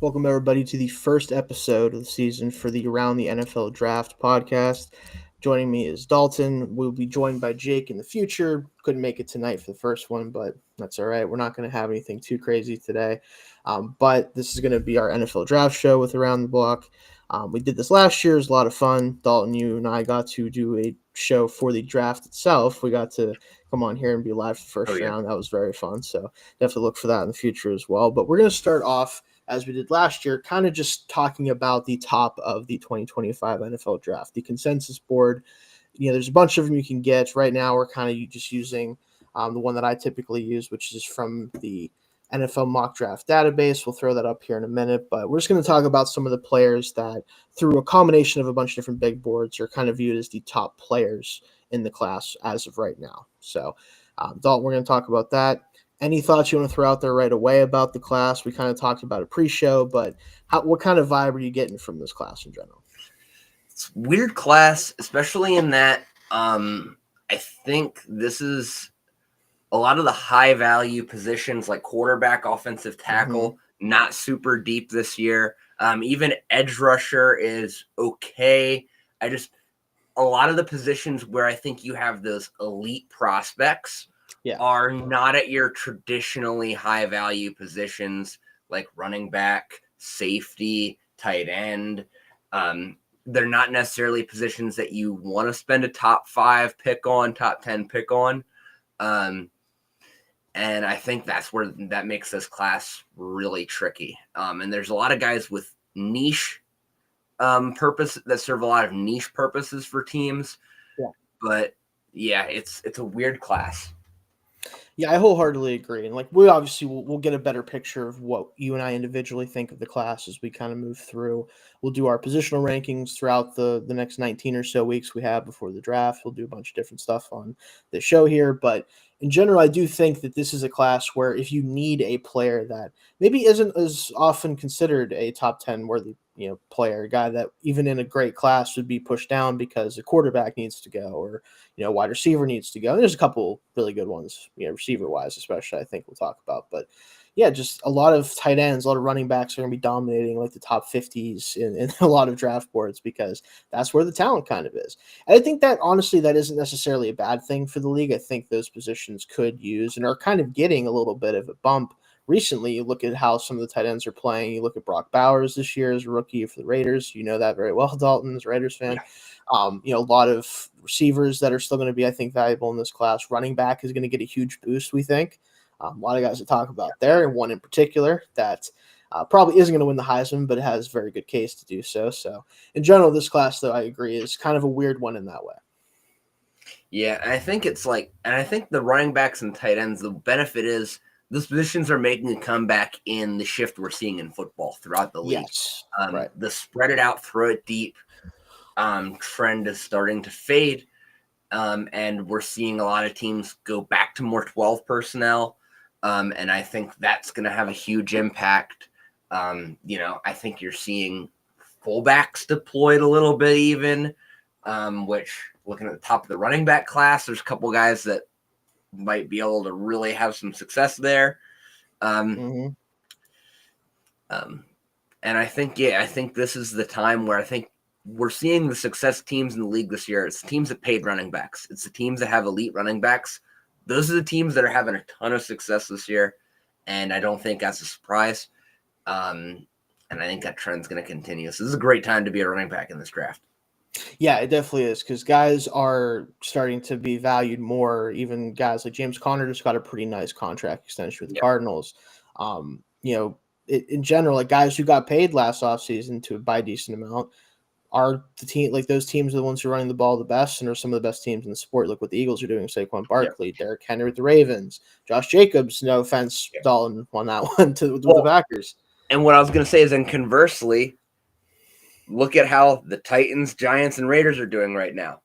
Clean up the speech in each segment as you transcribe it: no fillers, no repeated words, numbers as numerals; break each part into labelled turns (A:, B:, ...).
A: Welcome, everybody, to the first episode of the season for the Around the NFL Draft podcast. Joining me is Dalton. We'll be joined by Jake in the future. Couldn't make it tonight for the first one, but that's all right. We're not going to have anything too crazy today. But this is going to be our NFL Draft show with Around the Block. We did this last year. It was a lot of fun. Dalton, you and I got to do a show for the draft itself. We got to come on here and be live for the
B: Oh
A: first
B: yeah.
A: round. That was very fun. So definitely look for that in the future as well. But we're going to start off as we did last year, kind of just talking about the top of the 2025 NFL draft, the consensus board. There's a bunch of them you can get. Right now, we're kind of just using the one that I typically use, which is from the NFL mock draft database. We'll throw that up here in a minute, but we're just going to talk about some of the players that, through a combination of a bunch of different big boards, are kind of viewed as the top players in the class as of right now. So, Dalton, we're going to talk about that. Any thoughts you want to throw out there right away about the class? We kind of talked about it pre-show, but what kind of vibe are you getting from this class in general?
B: It's a weird class, especially in that I think this is a lot of the high value positions like quarterback, offensive tackle, not super deep this year. Even edge rusher is okay. A lot of the positions where I think you have those elite prospects are not at your traditionally high value positions like running back, safety, tight end. They're not necessarily positions that you want to spend a top 5 pick on, top 10 pick on. And I think that's where that makes this class really tricky. And there's a lot of guys with niche purpose that serve a lot of niche purposes for teams.
A: Yeah.
B: But yeah, it's a weird class.
A: Yeah, I wholeheartedly agree. And we obviously we'll get a better picture of what you and I individually think of the class as we kind of move through. We'll do our positional rankings throughout the next 19 or so weeks we have before the draft. We'll do a bunch of different stuff on the show here. But in general, I do think that this is a class where if you need a player that maybe isn't as often considered a top 10 worthy player, a guy that even in a great class would be pushed down because a quarterback needs to go or wide receiver needs to go. And there's a couple really good ones, receiver wise, especially I think we'll talk about. But yeah, just a lot of tight ends, a lot of running backs are going to be dominating like the top 50s in a lot of draft boards because that's where the talent kind of is. And I think that honestly, that isn't necessarily a bad thing for the league. I think those positions could use and are kind of getting a little bit of a bump. Recently, you look at how some of the tight ends are playing. You look at Brock Bowers this year as a rookie for the Raiders. You know that very well, Dalton, as a Raiders fan.
B: Yeah.
A: A lot of receivers that are still going to be, I think, valuable in this class. Running back is going to get a huge boost, we think. A lot of guys to talk about there, and one in particular that probably isn't going to win the Heisman, but has a very good case to do so. So, in general, this class, though, I agree, is kind of a weird one in that way.
B: Yeah, and I think I think the running backs and tight ends, the benefit is those positions are making a comeback in the shift we're seeing in football throughout the league.
A: Yes,
B: right. The spread it out, throw it deep trend is starting to fade. And we're seeing a lot of teams go back to more 12 personnel. And I think that's going to have a huge impact. I think you're seeing fullbacks deployed a little bit even, which looking at the top of the running back class, there's a couple guys that might be able to really have some success there. And I think this is the time where I think we're seeing the success teams in the league this year. It's the teams that paid running backs. It's the teams that have elite running backs. Those are the teams that are having a ton of success this year. And I don't think that's a surprise. And I think that trend's going to continue. So this is a great time to be a running back in this draft.
A: Yeah, it definitely is because guys are starting to be valued more. Even guys like James Conner just got a pretty nice contract extension with the Cardinals. In general, like guys who got paid last offseason to buy a decent amount are the team. Like those teams are the ones who are running the ball the best and are some of the best teams in the sport. Look what the Eagles are doing: Saquon Barkley, Derrick Henry with the Ravens, Josh Jacobs. No offense, Dalton won that one with the Packers.
B: And what I was going to say is, and conversely, look at how the Titans, Giants, and Raiders are doing right now.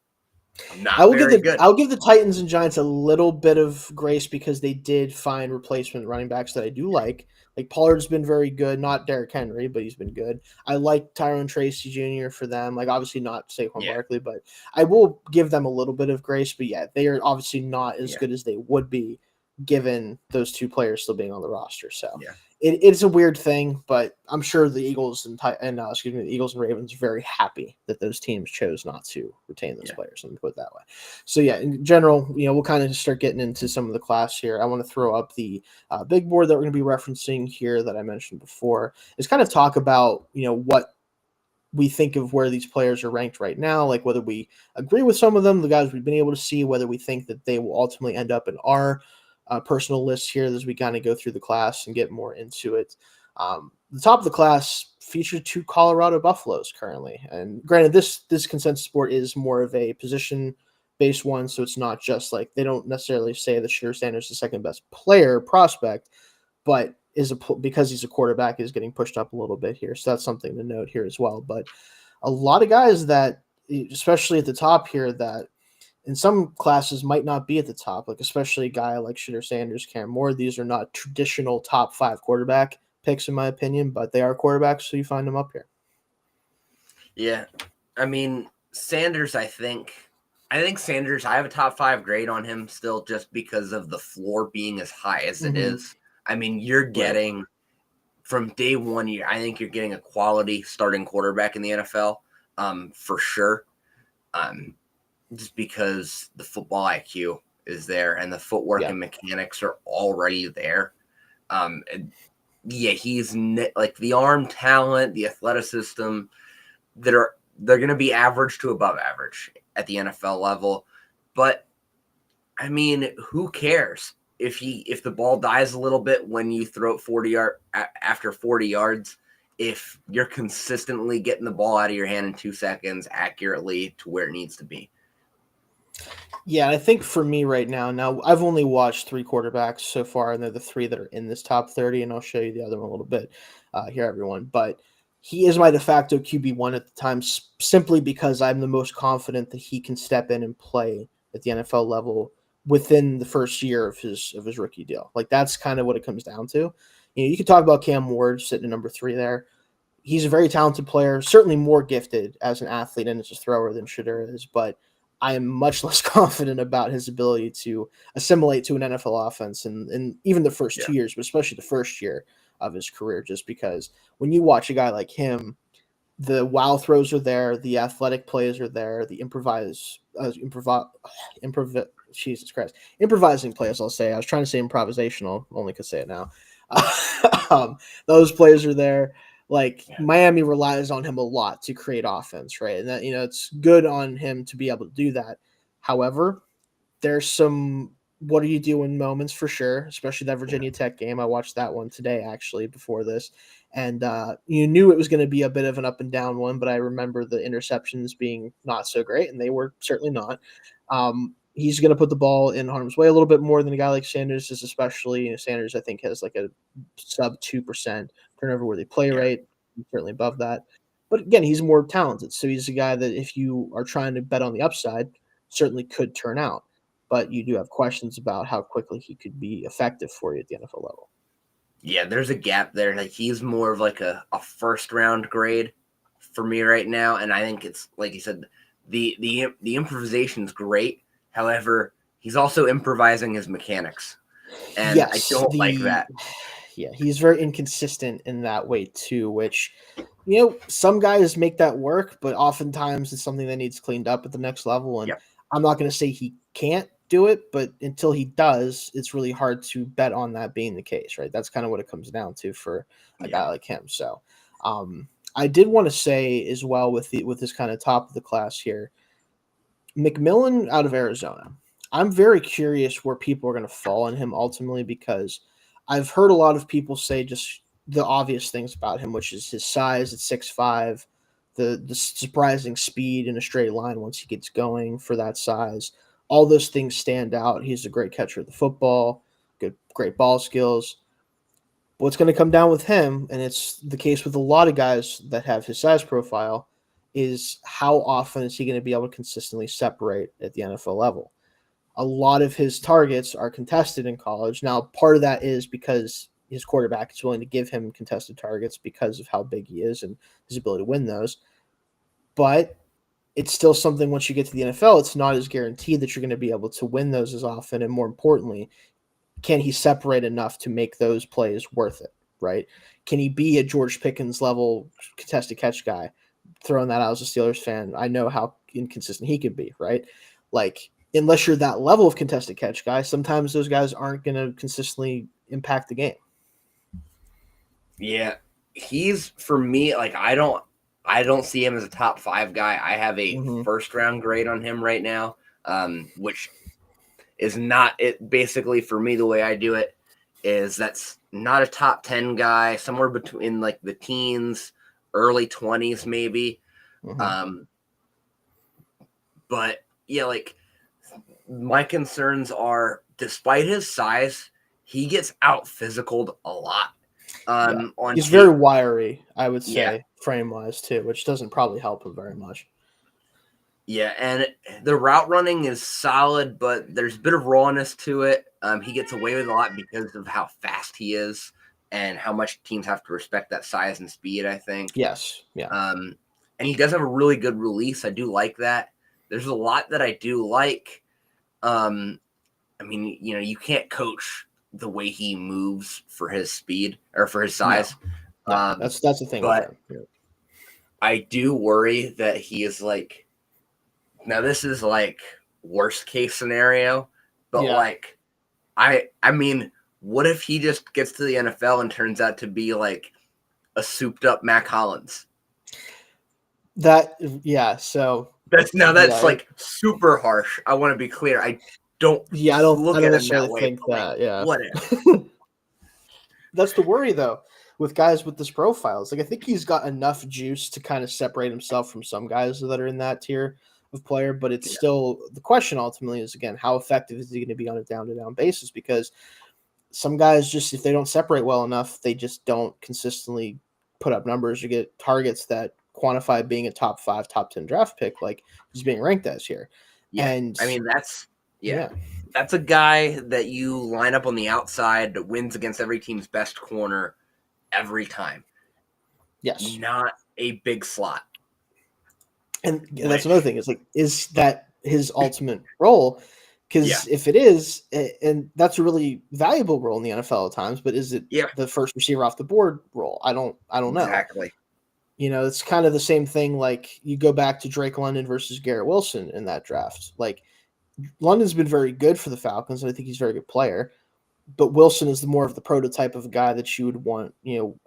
A: I'll give the Titans and Giants a little bit of grace because they did find replacement running backs that I do like. Like Pollard's been very good, not Derrick Henry, but he's been good. I like Tyrone Tracy Jr. for them. Like obviously not Saquon Barkley, but I will give them a little bit of grace. But yeah, they are obviously not as good as they would be given those two players still being on the roster. So
B: Yeah.
A: it's a weird thing, but I'm sure the Eagles and the Eagles and Ravens are very happy that those teams chose not to retain those players. Let me put it that way. So yeah, in general, we'll kind of start getting into some of the class here. I want to throw up the big board that we're going to be referencing here that I mentioned before. Is kind of talk about what we think of where these players are ranked right now, like whether we agree with some of them, the guys we've been able to see, whether we think that they will ultimately end up in our personal lists here as we kind of go through the class and get more into it. The top of the class features 2 Colorado Buffaloes currently. And granted, this consensus board is more of a position-based one, so it's not just like they don't necessarily say that Shedeur Sanders is the second best player prospect, but because he's a quarterback is getting pushed up a little bit here. So that's something to note here as well. But a lot of guys that, especially at the top here, that in some classes might not be at the top, like especially a guy like Shedeur Sanders, Cam Moore. These are not traditional top 5 quarterback picks, in my opinion, but they are quarterbacks, so you find them up here.
B: Yeah. I mean, Sanders, I think Sanders, I have a top 5 grade on him still just because of the floor being as high as it is. I mean, you're getting from day one, I think you're getting a quality starting quarterback in the NFL, for sure. Just because the football IQ is there and the footwork and mechanics are already there. He's like the arm talent, the athleticism they're going to be average to above average at the NFL level. But I mean, who cares if the ball dies a little bit when you throw it after 40 yards, if you're consistently getting the ball out of your hand in 2 seconds accurately to where it needs to be.
A: Yeah, I think for me right now, I've only watched 3 quarterbacks so far, and they're the 3 that are in this top 30, and I'll show you the other one a little bit here, everyone. But he is my de facto QB1 at the time, simply because I'm the most confident that he can step in and play at the NFL level within the first year of his rookie deal. Like, that's kind of what it comes down to. You can talk about Cam Ward sitting at number 3 there. He's a very talented player, certainly more gifted as an athlete and as a thrower than Shedeur is, but I am much less confident about his ability to assimilate to an NFL offense and even the first 2 years, but especially the first year of his career, just because when you watch a guy like him, the wow throws are there, the athletic plays are there, the improvising plays, I'll say. I was trying to say improvisational, only could say it now. Those plays are there. Like, Miami relies on him a lot to create offense, right? And that, it's good on him to be able to do that. However, there's some what are you doing moments for sure, especially that Virginia Tech game. I watched that one today, actually, before this. And you knew it was going to be a bit of an up and down one, but I remember the interceptions being not so great, and they were certainly not. He's going to put the ball in harm's way a little bit more than a guy like Sanders is, especially. Sanders, I think, has like a sub 2% turnover worthy play rate, certainly above that. But again, he's more talented. So he's a guy that if you are trying to bet on the upside, certainly could turn out. But you do have questions about how quickly he could be effective for you at the NFL level.
B: Yeah, there's a gap there. Like, he's more of like a first round grade for me right now. And I think it's, like you said, the improvisation is great. However, he's also improvising his mechanics. And I don't like that.
A: Yeah, he's very inconsistent in that way too, which, some guys make that work, but oftentimes it's something that needs cleaned up at the next level. And I'm not going to say he can't do it, but until he does, it's really hard to bet on that being the case, right? That's kind of what it comes down to for a guy like him. So I did want to say as well with this kind of top of the class here, McMillan out of Arizona. I'm very curious where people are going to fall on him ultimately, because I've heard a lot of people say just the obvious things about him, which is his size at 6'5", the surprising speed in a straight line once he gets going for that size. All those things stand out. He's a great catcher of the football, great ball skills. What's going to come down with him, and it's the case with a lot of guys that have his size profile, is how often is he going to be able to consistently separate at the NFL level? A lot of his targets are contested in college. Now, part of that is because his quarterback is willing to give him contested targets because of how big he is and his ability to win those. But it's still something once you get to the NFL, it's not as guaranteed that you're going to be able to win those as often. And more importantly, can he separate enough to make those plays worth it, right? Can he be a George Pickens level contested catch guy? Throwing that out as a Steelers fan, I know how inconsistent he could be, right? Like, unless you're that level of contested catch guy, sometimes those guys aren't going to consistently impact the game.
B: Yeah, he's, for me, like, I don't see him as a top 5 guy. I have a first round grade on him right now, which is not it. Basically, for me, the way I do it is that's not a top 10 guy, somewhere between like the teens, early 20s, maybe. But yeah, like, my concerns are, despite his size, he gets out physicaled a lot.
A: He's very wiry, I would say, frame wise too, which doesn't probably help him very much.
B: Yeah, and the route running is solid, but there's a bit of rawness to it. He gets away with a lot because of how fast he is and how much teams have to respect that size and speed, I think.
A: Yes, yeah.
B: And he does have a really good release. I do like that. There's a lot that I do like. I mean, you can't coach the way he moves for his speed or for his size.
A: No, that's the thing.
B: But I do worry that he is like, now this is like worst case scenario, but like, I mean, what if he just gets to the NFL and turns out to be like a souped up Mac Hollins?
A: So
B: that's like super harsh. I want to be clear. I don't
A: necessarily think that. Yeah,
B: whatever.
A: That's the worry though with guys with this profiles. Like, I think he's got enough juice to kind of separate himself from some guys that are in that tier of player, but it's still, the question ultimately is, again, how effective is he going to be on a down-to-down basis? Because some guys, just if they don't separate well enough, they just don't consistently put up numbers or get targets that quantify being a top 5, top 10 draft pick like he's being ranked as here.
B: Yeah,
A: and
B: I mean, that's a guy that you line up on the outside that wins against every team's best corner every time.
A: Yes.
B: Not a big slot.
A: And that's another thing. It's like, is that his ultimate role? Because if it is, and that's a really valuable role in the NFL at times, but is it the first receiver off the board role? I don't know.
B: Exactly.
A: It's kind of the same thing. Like, you go back to Drake London versus Garrett Wilson in that draft. Like, London's been very good for the Falcons, and I think he's a very good player. But Wilson is more of the prototype of a guy that you would want,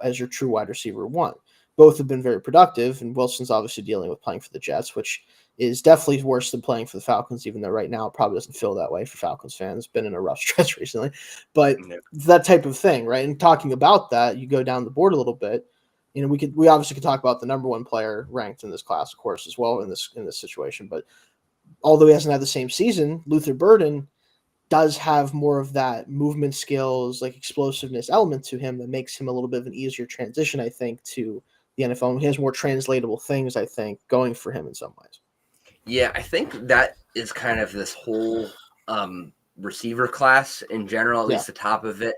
A: as your true wide receiver one. Both have been very productive, and Wilson's obviously dealing with playing for the Jets, which is definitely worse than playing for the Falcons, even though right now it probably doesn't feel that way for Falcons fans. Been in a rough stretch recently. But that type of thing, right? And talking about that, you go down the board a little bit. We obviously could talk about the number one player ranked in this class, of course, as well in this situation. But although he hasn't had the same season, Luther Burden does have more of that movement skills, like explosiveness element to him that makes him a little bit of an easier transition, I think, to the NFL. And he has more translatable things, I think, going for him in some ways.
B: Yeah, I think that is kind of this whole receiver class in general, at least the top of it.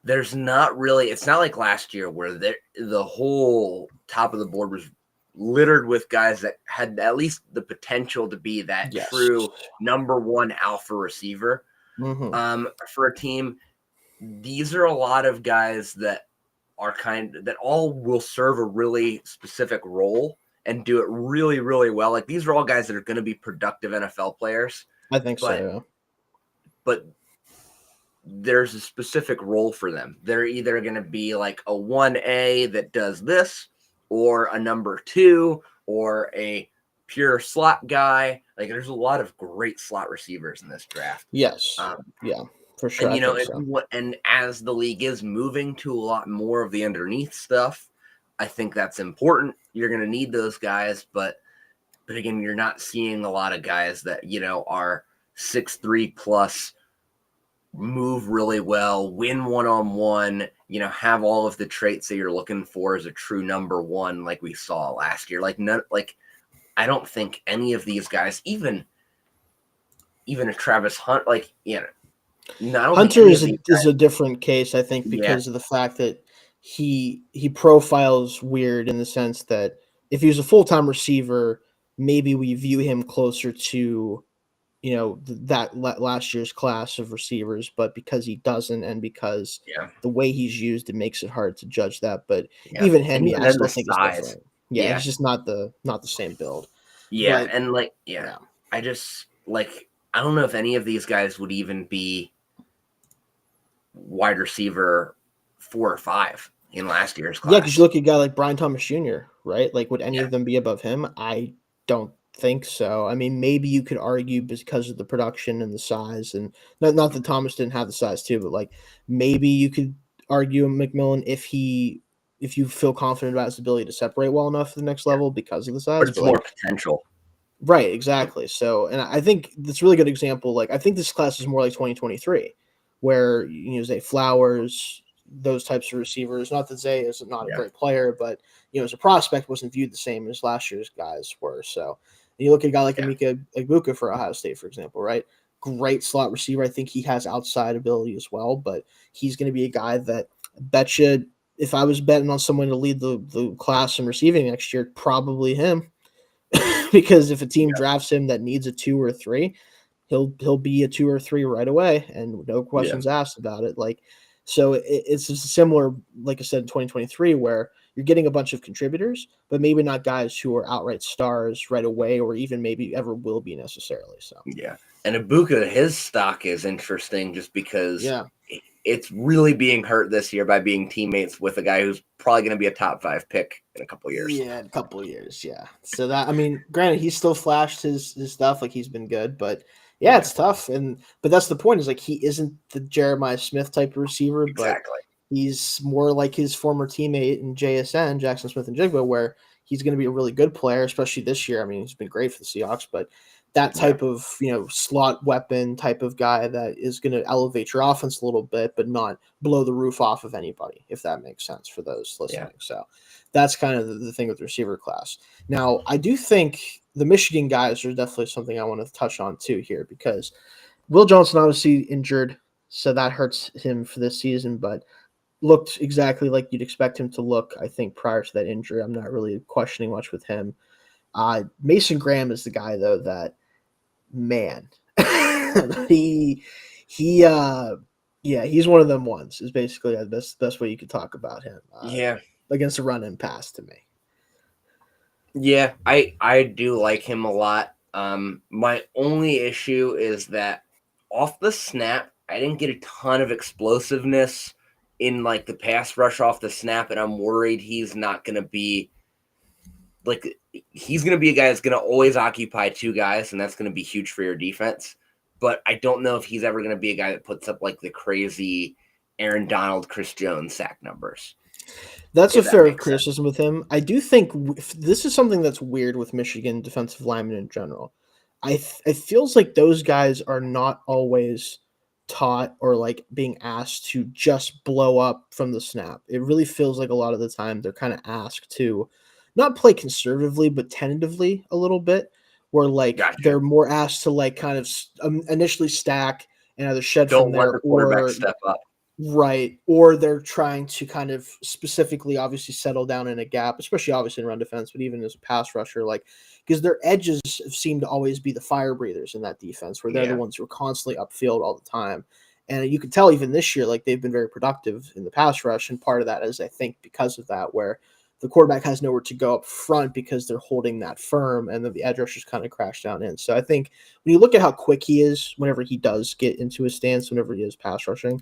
B: There's not really, it's not like last year where the whole top of the board was littered with guys that had at least the potential to be that true number one alpha receiver for a team. These are a lot of guys that are that all will serve a really specific role and do it really, really well. Like, these are all guys that are going to be productive NFL players.
A: I think so.
B: But there's a specific role for them. They're either going to be like a 1A that does this, or a number 2, or a pure slot guy. Like, there's a lot of great slot receivers in this draft.
A: Yes. For sure.
B: And, and as the league is moving to a lot more of the underneath stuff, I think that's important. You're going to need those guys, but again, you're not seeing a lot of guys that, are 6'3" plus, move really well, win one-on-one, have all of the traits that you're looking for as a true number one, like we saw last year. I don't think any of these guys, even a Travis Hunt,
A: Hunter is a different case, I think, because of the fact that he profiles weird in the sense that if he was a full-time receiver, maybe we view him closer to last year's class of receivers, but because he doesn't, and because
B: Yeah.
A: the way he's used, it makes it hard to judge that. But
B: Yeah.
A: even him,
B: And
A: yeah,
B: even
A: I
B: then the
A: still think it's
B: size.
A: different. Yeah,
B: Yeah.
A: he's just not the same build.
B: Yeah.
A: But
B: And
A: yeah,
B: I just I don't know if any of these guys would even be wide receiver 4 or 5 in last year's
A: yeah, because you
B: class.
A: look at a guy like Brian Thomas Jr., right? Like, would any
B: Yeah.
A: of them be above him? I don't think so. I mean, maybe you could argue because of the production and the size, and not that Thomas didn't have the size too, but like maybe you could argue McMillan if you feel confident about his ability to separate well enough to the next level because of the
B: But
A: size.
B: it's
A: But
B: more
A: like,
B: potential.
A: right, exactly. So, and I think that's a really good example. Like, I think this class is more like 2023, where Zay Flowers, those types of receivers. Not that Zay is not a
B: Yeah.
A: great player, but as a prospect, wasn't viewed the same as last year's guys were. So, and you look at a guy like
B: Yeah.
A: Emeka Egbuka for Ohio State, for example, right? Great slot receiver. I think he has outside ability as well, but he's going to be a guy that I bet you, if I was betting on someone to lead the class in receiving next year, probably him. Because if a team
B: Yeah.
A: drafts him that needs a 2 or 3, he'll be a 2 or 3 right away, and no
B: Yeah.
A: questions asked about it. Like, so it's similar, like I said, in 2023, where you're getting a bunch of contributors, but maybe not guys who are outright stars right away, or even maybe ever will be necessarily. So
B: Yeah. And Ibuka, his stock is interesting just because
A: yeah,
B: it's really being hurt this year by being teammates with a guy who's probably going to be a top 5 pick in a couple of years.
A: yeah, in a couple of years, yeah. So that, I mean, granted, he's still flashed his stuff, like he's been good, but yeah,
B: Yeah.
A: it's tough. But that's the point, is like he isn't the Jeremiah Smith type of receiver, but
B: Exactly.
A: he's more like his former teammate in JSN, Jackson Smith and Jigba, where he's going to be a really good player, especially this year. I mean, he's been great for the Seahawks, but that
B: Yeah.
A: type of slot weapon type of guy that is going to elevate your offense a little bit, but not blow the roof off of anybody, if that makes sense for those listening.
B: Yeah.
A: So that's kind of the thing with the receiver class. Now, I do think the Michigan guys are definitely something I want to touch on too here, because Will Johnson obviously injured, so that hurts him for this season, but looked exactly like you'd expect him to look, I think, prior to that injury. I'm not really questioning much with him. Mason Graham is the guy, though, that, man, he yeah, he's one of them ones, is basically the best way you could talk about him.
B: Yeah.
A: Against the run and pass to me.
B: Yeah, I do like him a lot. My only issue is that off the snap, I didn't get a ton of explosiveness in like the pass rush off the snap, and I'm worried he's not going to be like he's going to be a guy that's going to always occupy 2 guys, and that's going to be huge for your defense. But I don't know if he's ever going to be a guy that puts up like the crazy Aaron Donald, Chris Jones sack numbers.
A: That's a
B: If that
A: fair
B: makes sense.
A: criticism with him. I do think this is something that's weird with Michigan defensive linemen in general. It feels like those guys are not always taught or like being asked to just blow up from the snap. It really feels like a lot of the time they're kind of asked to not play conservatively, but tentatively a little bit, where like
B: Gotcha.
A: they're more asked to like kind of initially stack and either shed from
B: Don't let
A: there,
B: the quarterback
A: or
B: step up.
A: right, or they're trying to kind of specifically, obviously, settle down in a gap, especially obviously in run defense, but even as a pass rusher, like, because their edges seem to always be the fire breathers in that defense, where they're the
B: Yeah.
A: ones who are constantly upfield all the time. And you can tell even this year, like, they've been very productive in the pass rush, and part of that is, I think, because of that, where the quarterback has nowhere to go up front because they're holding that firm, and then the edge rushers kind of crash down in. So I think when you look at how quick he is, whenever he does get into his stance, whenever he is pass rushing,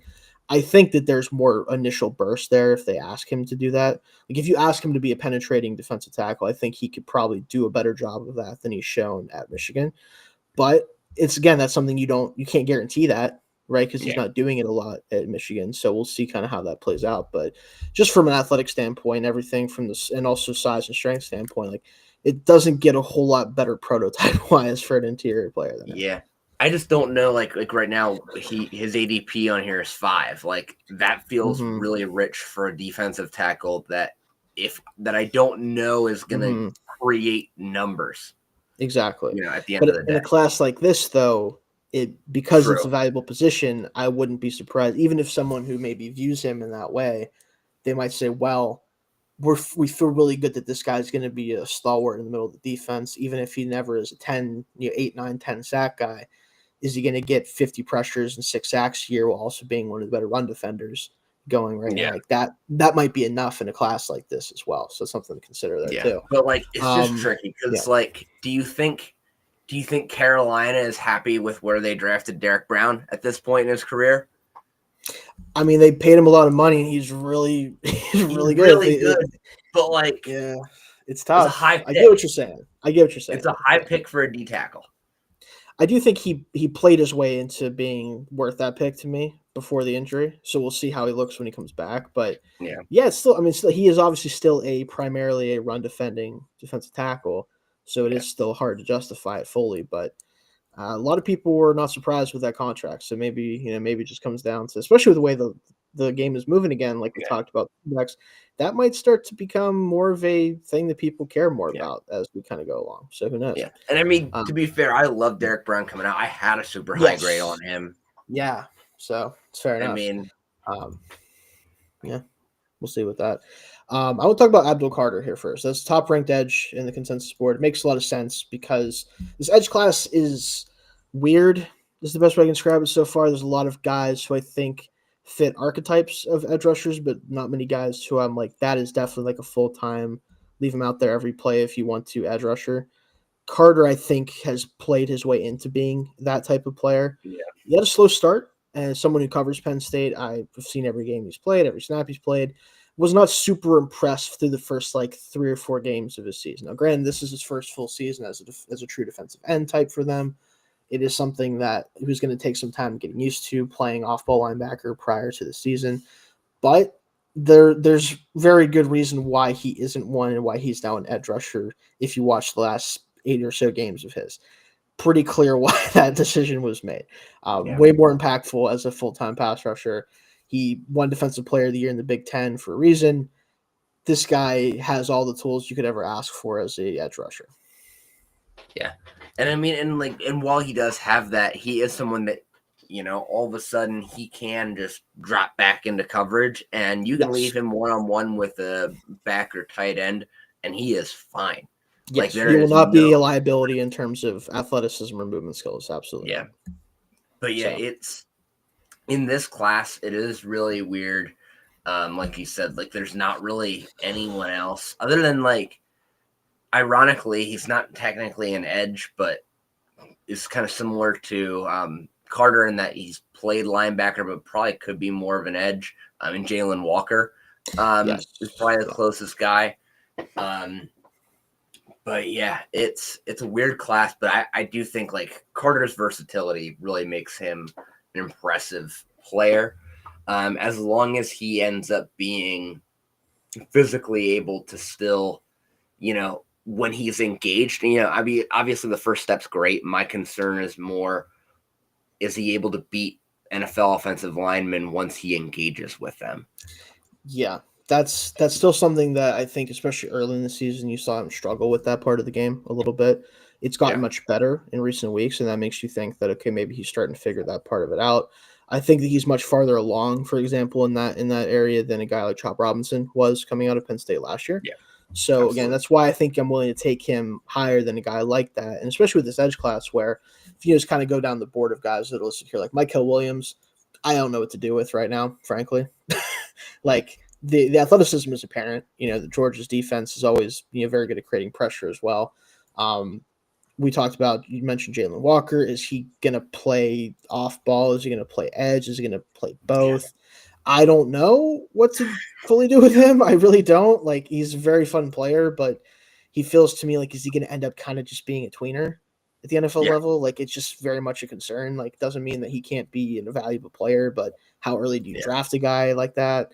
A: I think that there's more initial burst there if they ask him to do that. Like, if you ask him to be a penetrating defensive tackle, I think he could probably do a better job of that than he's shown at Michigan. But it's, again, that's something you can't guarantee that, right? Because he's
B: Yeah.
A: not doing it a lot at Michigan. So we'll see kind of how that plays out. But just from an athletic standpoint, everything from this, and also size and strength standpoint, like, it doesn't get a whole lot better prototype wise for an interior player than him.
B: Yeah. I just don't know. Like right now, his ADP on here is 5. Like that feels
A: Mm-hmm.
B: really rich for a defensive tackle that I don't know is going to
A: Mm-hmm.
B: create numbers.
A: Exactly.
B: At the end
A: But
B: of the
A: in
B: day.
A: a class like this, though, because it's
B: True.
A: a valuable position, I wouldn't be surprised, even if someone who maybe views him in that way, they might say, well, we feel really good that this guy's going to be a stalwart in the middle of the defense, even if he never is a 10, 8, 9, 10 sack guy. Is he going to get 50 pressures and 6 sacks a year while also being one of the better run defenders going right now?
B: Yeah.
A: Like that might be enough in a class like this as well. So something to consider there too.
B: But like it's just tricky because
A: yeah.
B: like do you think Carolina is happy with where they drafted Derek Brown at this point in his career?
A: I mean, they paid him a lot of money, and he's really good.
B: Really good. But like,
A: yeah, it's
B: it's
A: tough.
B: a high pick.
A: I get what you're saying.
B: It's a high pick for a D tackle.
A: I do think he played his way into being worth that pick to me before the injury. So we'll see how he looks when he comes back. But yeah, it's still. I mean, still, he is obviously still primarily a run defending defensive tackle. So it is still hard to justify it fully. But a lot of people were not surprised with that contract. So maybe it just comes down to, especially with the way the game is moving again, like we talked about next, that might start to become more of a thing that people care more about as we kind of go along. So who knows?
B: Yeah, and I mean, to be fair, I love Derek Brown coming out. I had a super high grade on him.
A: Yeah, so it's fair enough.
B: I mean,
A: yeah, we'll see with that. I will talk about Abdul Carter here first. That's top ranked edge in the consensus board. It makes a lot of sense because this edge class is weird. This is the best way I can describe it so far. There's a lot of guys who I think fit archetypes of edge rushers, but not many guys who I'm like, that is definitely like a full-time, leave him out there every play if you want to edge rusher. Carter, I think, has played his way into being that type of player.
B: Yeah.
A: He had a slow start. As someone who covers Penn State, I've seen every game he's played, every snap he's played. Was not super impressed through the first 3 or 4 games of his season. Now, granted, this is his first full season as a true defensive end type for them. It is something that he was going to take some time getting used to playing off-ball linebacker prior to the season. But there's very good reason why he isn't one and why he's now an edge rusher if you watch the last 8 or so games of his. Pretty clear why that decision was made. Way more impactful as a full-time pass rusher. He won Defensive Player of the Year in the Big Ten for a reason. This guy has all the tools you could ever ask for as a edge rusher.
B: Yeah. And I mean, and while he does have that, he is someone that, all of a sudden he can just drop back into coverage and you can leave him one-on-one with a back or tight end and he is fine.
A: Yes, he will not be a liability in terms of athleticism or movement skills. Absolutely.
B: Yeah. But yeah, it's in this class, it is really weird. Like you said, there's not really anyone else other than ironically, he's not technically an edge, but is kind of similar to Carter in that he's played linebacker, but probably could be more of an edge. And Jalen Walker is probably the closest guy. But yeah, it's a weird class, but I do think Carter's versatility really makes him an impressive player. As long as he ends up being physically able to still, when he's engaged, I mean, obviously the first step's great. My concern is more, is he able to beat NFL offensive linemen once he engages with them?
A: Yeah, that's still something that I think, especially early in the season, you saw him struggle with that part of the game a little bit. It's gotten much better in recent weeks, and that makes you think that, okay, maybe he's starting to figure that part of it out. I think that he's much farther along, for example, in that area than a guy like Chop Robinson was coming out of Penn State last year.
B: Yeah.
A: So, absolutely. Again, that's why I think I'm willing to take him higher than a guy like that, and especially with this edge class where if you just kind of go down the board of guys that are listed here, like Michael Williams, I don't know what to do with right now, frankly. The athleticism is apparent. The Georgia's defense is always very good at creating pressure as well. We talked about, you mentioned Jalen Walker. Is he going to play off ball? Is he going to play edge? Is he going to play both? Yeah. I don't know what to fully do with him. I really don't. He's a very fun player, but he feels to me like, is he going to end up kind of just being a tweener at the NFL level? It's just very much a concern. Doesn't mean that he can't be a valuable player, but how early do you draft a guy like that?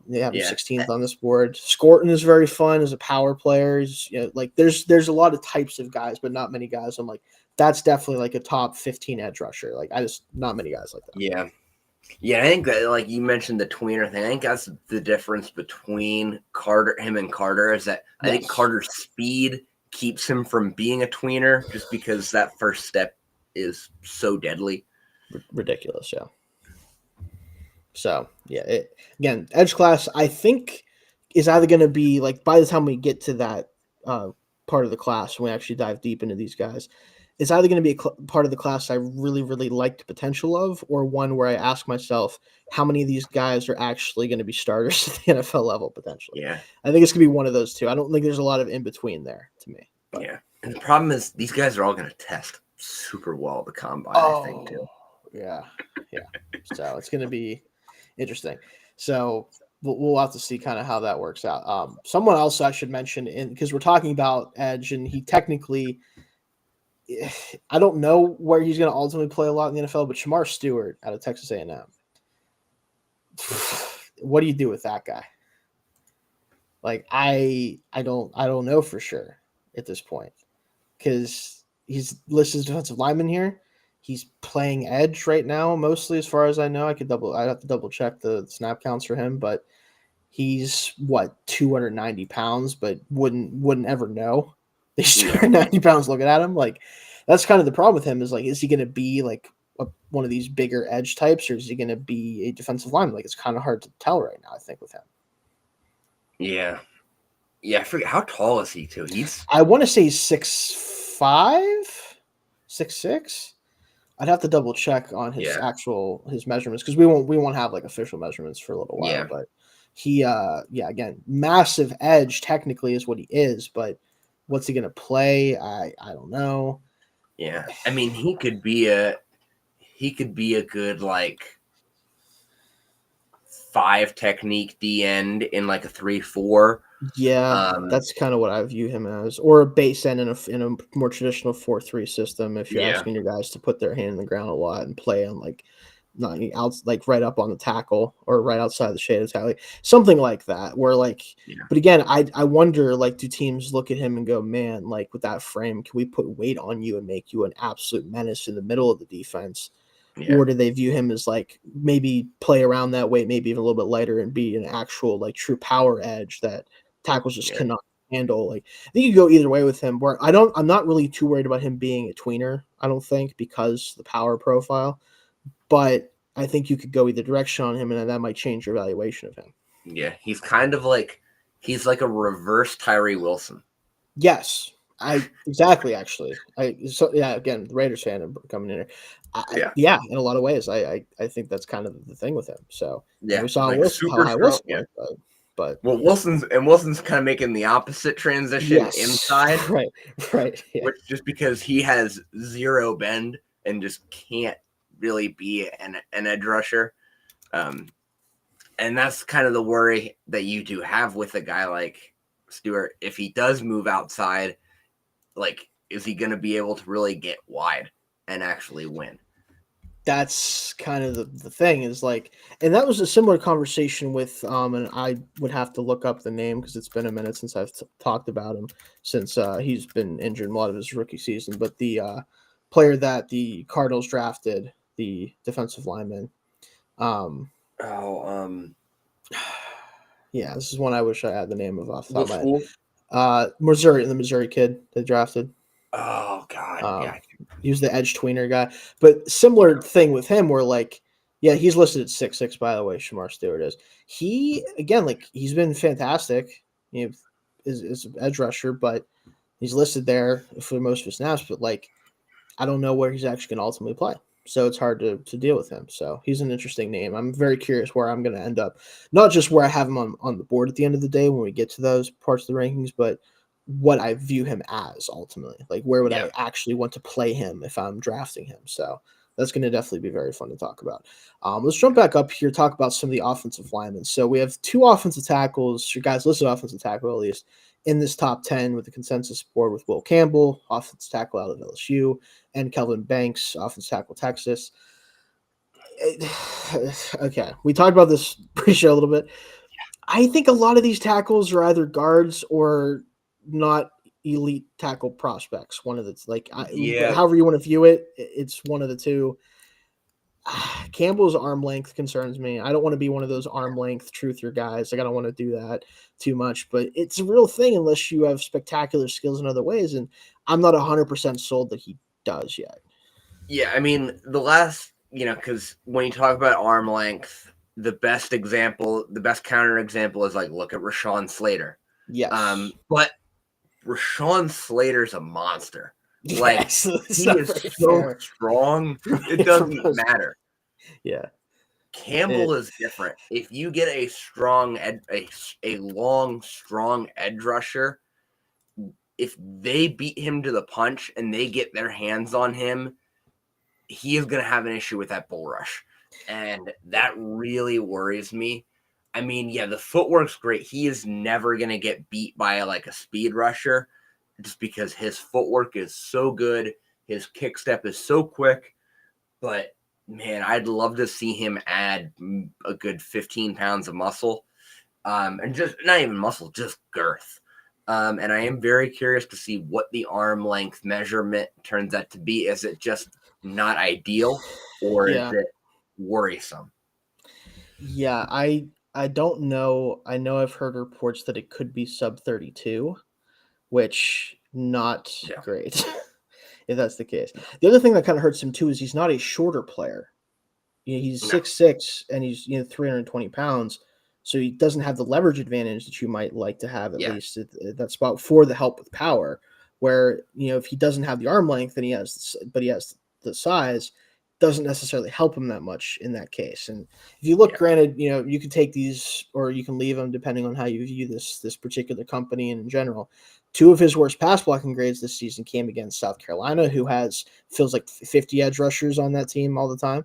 A: They have him 16th on this board. Scorton is very fun as a power player. He's, there's a lot of types of guys, but not many guys. I'm that's definitely a top 15 edge rusher. Not many guys like that.
B: Yeah. Yeah, I think that you mentioned the tweener thing. I think that's the difference between him and Carter is that I think Carter's speed keeps him from being a tweener just because that first step is so deadly.
A: Ridiculous, yeah. So, yeah, again, edge class, I think, is either going to be, by the time we get to that part of the class, when we actually dive deep into these guys, it's either going to be a part of the class I really, really like the potential of, or one where I ask myself, how many of these guys are actually going to be starters at the NFL level potentially?
B: Yeah.
A: I think it's going to be one of those two. I don't think there's a lot of in between there to me. But.
B: Yeah. And the problem is these guys are all going to test super well at the combine, I think, too.
A: Yeah. So it's going to be interesting. So we'll have to see kind of how that works out. Someone else I should mention, because we're talking about edge, and he technically, I don't know where he's going to ultimately play a lot in the NFL, but Shamar Stewart out of Texas A&M. What do you do with that guy? Like I don't know for sure at this point, because he's listed as defensive lineman here. He's playing edge right now, mostly as far as I know. I'd have to double check the snap counts for him, but he's 290 pounds, but wouldn't ever know. He's 290 pounds looking at him. Like, that's kind of the problem with him, is like, is he going to be like one of these bigger edge types, or is he going to be a defensive lineman? Like, it's kind of hard to tell right now, I think, with him.
B: Yeah. Yeah, I forget, how tall is he too?
A: I want to say he's 6'5", 6'6". I'd have to double check on his his measurements, because we won't have like official measurements for a little while.
B: Yeah.
A: But he again, massive edge technically is what he is, but what's he gonna play? I don't know.
B: Yeah. I mean, he could be a good like 5 technique D end in like a 3-4.
A: Yeah, that's kind of what I view him as, or a base end in a more traditional 4-3 system. If you're asking your guys to put their hand in the ground a lot and play on like not out, like right up on the tackle or right outside the shade of tackle, like, something like that. Where like, but again, I wonder, like, do teams look at him and go, man, like with that frame, can we put weight on you and make you an absolute menace in the middle of the defense? Yeah. Or do they view him as like maybe play around that weight, maybe even a little bit lighter, and be an actual like true power edge that tackles just cannot handle? Like, I think you go either way with him. Where I'm not really too worried about him being a tweener, I don't think, because the power profile. But I think you could go either direction on him, and that might change your evaluation of him.
B: Yeah, he's kind of like a reverse Tyree Wilson.
A: Yes, exactly. Actually, again, the Raiders fan coming in here. Yeah, in a lot of ways, I think that's kind of the thing with him. So we saw
B: like
A: Wilson, how high Wilson went, but
B: Wilson's kind of making the opposite transition inside,
A: right. Yeah.
B: Which, just because he has zero bend and just can't really be an edge rusher, and that's kind of the worry that you do have with a guy like Stewart. If he does move outside, like, is he going to be able to really get wide and actually win?
A: That's kind of the thing, is like, and that was a similar conversation with, and I would have to look up the name because it's been a minute since I've talked about him, since he's been injured in a lot of his rookie season. But the player that the Cardinals drafted, the defensive lineman. Yeah, this is one I wish I had the name of off the top of my head. Missouri, the Missouri kid they drafted.
B: Oh God,
A: he was the edge tweener guy. But similar thing with him, where like, yeah, he's listed at 6'6", by the way. Shamar Stewart is. He, again, like, he's been fantastic. You know, is an edge rusher, but he's listed there for most of his snaps. But like, I don't know where he's actually going to ultimately play, so it's hard to deal with him. So he's an interesting name. I'm very curious where I'm going to end up. Not just where I have him on the board at the end of the day when we get to those parts of the rankings, but what I view him as ultimately. Like, where would I actually want to play him if I'm drafting him? So that's going to definitely be very fun to talk about. Let's jump back up here, talk about some of the offensive linemen. So we have 2 offensive tackles, your guys listed offensive tackle at least, in this top 10 with the consensus board, with Will Campbell, offensive tackle out of LSU, and Kelvin Banks, offensive tackle Texas. Okay, we talked about this pre-show a little bit. I think a lot of these tackles are either guards or not elite tackle prospects. One of the, like, however you want to view it, it's one of the two. Campbell's arm length concerns me. I don't want to be one of those arm length truther guys. Like, I don't want to do that too much, but it's a real thing unless you have spectacular skills in other ways. And I'm not 100% sold that he does yet.
B: Yeah. I mean, the last, because when you talk about arm length, the best counter example is like, look at Rashawn Slater.
A: Yes.
B: But Rashawn Slater's a monster. Like,
A: Yes, it's
B: he
A: not
B: is
A: very
B: so
A: fair.
B: strong, it
A: For
B: doesn't
A: most-
B: matter.
A: Yeah,
B: Campbell
A: it,
B: is different. If you get a strong, a long, strong edge rusher, if they beat him to the punch and they get their hands on him, he is going to have an issue with that bull rush. And that really worries me. I mean, yeah, the footwork's great. He is never going to get beat by like a speed rusher just because his footwork is so good. His kick step is so quick. But man, I'd love to see him add a good 15 pounds of muscle. And just not even muscle, just girth. And I am very curious to see what the arm length measurement turns out to be. Is it just not ideal, or is
A: yeah,
B: it worrisome?
A: yeah. I don't know. I know I've heard reports that it could be sub 32, which not
B: Yeah.
A: great if that's the case. The other thing that kind of hurts him too is he's not a shorter player. He's
B: No.
A: 6'6" and he's 320 pounds, so he doesn't have the leverage advantage that you might like to have at
B: Yeah.
A: least at that spot for the help with power. Where if he doesn't have the arm length and he has the size, doesn't necessarily help him that much in that case. And if you look,
B: Yeah.
A: granted, you can take these or you can leave them depending on how you view this particular company and in general. Two of his worst pass blocking grades this season came against South Carolina, who feels like 50 edge rushers on that team all the time.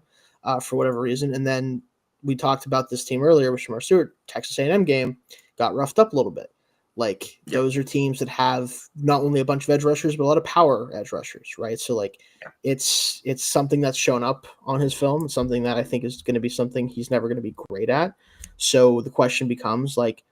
A: For whatever reason. And then we talked about this team earlier with Shamar Stewart. Texas A&M game got roughed up a little bit. Like
B: Yep.
A: those are teams that have not only a bunch of edge rushers, but a lot of power edge rushers, right? So like it's something that's shown up on his film. It's something that I think is going to be something he's never going to be great at. So the question becomes like,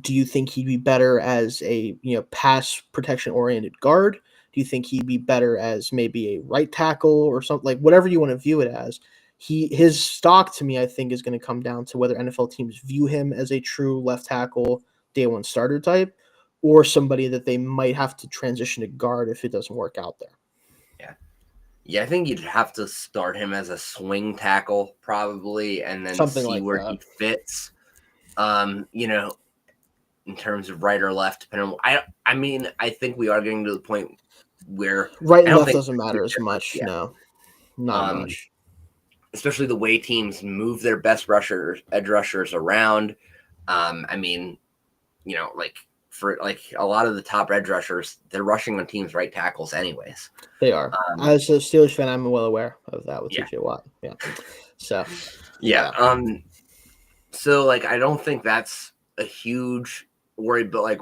A: do you think he'd be better as a pass protection oriented guard? Do you think he'd be better as maybe a right tackle or something, like whatever you want to view it as? His stock to me, I think, is going to come down to whether NFL teams view him as a true left tackle day one starter type, or somebody that they might have to transition to guard if it doesn't work out there.
B: Yeah, I think you'd have to start him as a swing tackle probably, and then
A: Something
B: see
A: like
B: where
A: that.
B: he fits. In terms of right or left, depending on, I mean, I think we are getting to the point where
A: Right
B: I
A: and
B: don't
A: left
B: think
A: doesn't matter as much.
B: yeah.
A: No, not much.
B: Especially the way teams move their best edge rushers around. I mean, like for like a lot of the top edge rushers, they're rushing on teams' right tackles anyways.
A: They are. As a Steelers fan, I'm well aware of that with
B: Yeah.
A: TJ Watt. Yeah. So.
B: Yeah. So like, I don't think that's a huge worry, but like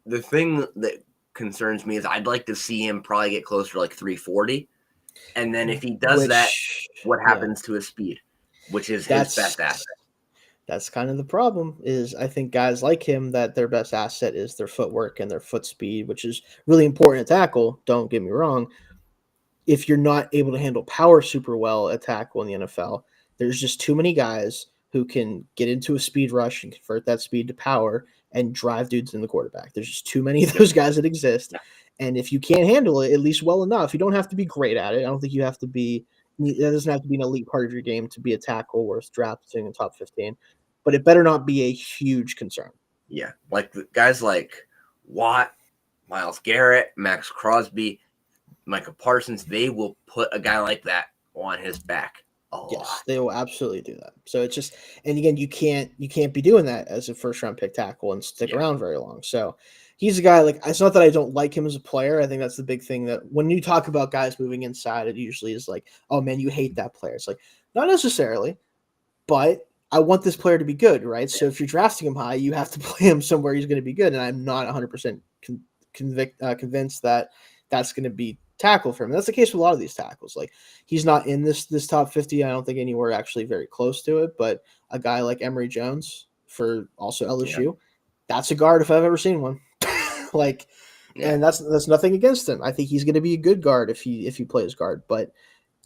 B: the thing that concerns me is I'd like to see him probably get closer to like 340. And then if he does that, what happens to his speed, which is his best asset?
A: That's kind of the problem. Is I think guys like him that their best asset is their footwork and their foot speed, which is really important to tackle. Don't get me wrong. If you're not able to handle power super well at tackle in the NFL, there's just too many guys who can get into a speed rush and convert that speed to power and drive dudes in the quarterback. There's just too many of those guys that exist. And if you can't handle it, at least well enough, you don't have to be great at it. I don't think you have to be, that doesn't have to be an elite part of your game to be a tackle worth drafting in top 15, but it better not be a huge concern.
B: Yeah. Like guys like Watt, Myles Garrett, Max Crosby, Micah Parsons, they will put a guy like that on his back.
A: Yes, they will absolutely do that. So it's just, and again, you can't be doing that as a first round pick tackle and stick around very long. So he's a guy, like, it's not that I don't like him as a player. I think that's the big thing, that when you talk about guys moving inside, it usually is like, oh man, you hate that player. It's like, not necessarily, but I want this player to be good, right? So if you're drafting him high, you have to play him somewhere he's going to be good. And I'm not 100% convinced that that's going to be tackle for him. And that's the case with a lot of these tackles. Like, he's not in this top 50. I don't think anywhere actually very close to it. But a guy like Emory Jones for also LSU, that's a guard if I've ever seen one. And that's nothing against him. I think he's going to be a good guard if he plays guard, but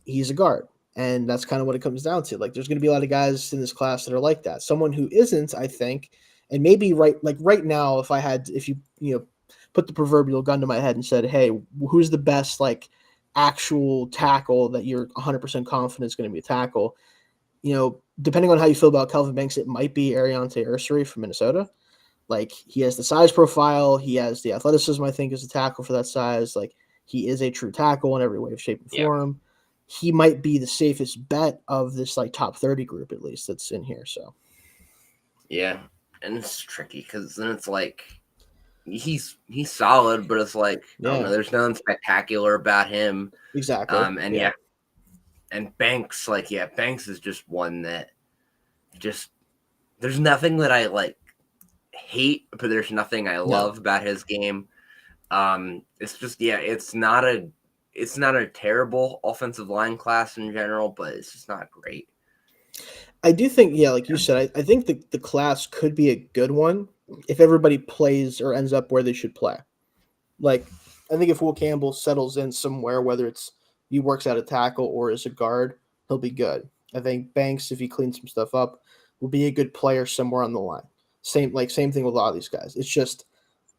A: he's a guard. And that's kind of what it comes down to. Like, there's going to be a lot of guys in this class that are like that. Someone who isn't, I think, and maybe right now, if you put the proverbial gun to my head and said, hey, who's the best, like, actual tackle that you're 100% confident is going to be a tackle? Depending on how you feel about Kelvin Banks, it might be Ariante Ursary from Minnesota. Like, he has the size profile. He has the athleticism, I think, as a tackle for that size. Like, He is a true tackle in every way, shape, and
B: Yeah.
A: form. He might be the safest bet of this like top 30 group at least that's in here. So
B: Yeah, and it's tricky because then it's like he's solid, but it's like I don't know.
A: yeah,
B: There's nothing spectacular about him.
A: exactly.
B: And
A: Yeah.
B: and Banks, like Banks is just one that just there's nothing that I like hate, but there's nothing I love about his game. It's just it's not a terrible offensive line class in general, but it's just not great.
A: I do think, yeah, like you said, I think the class could be a good one if everybody plays or ends up where they should play. Like, I think if Will Campbell settles in somewhere, whether it's he works at a tackle or as a guard, he'll be good. I think Banks, if he cleans some stuff up, will be a good player somewhere on the line. Same thing with a lot of these guys. It's just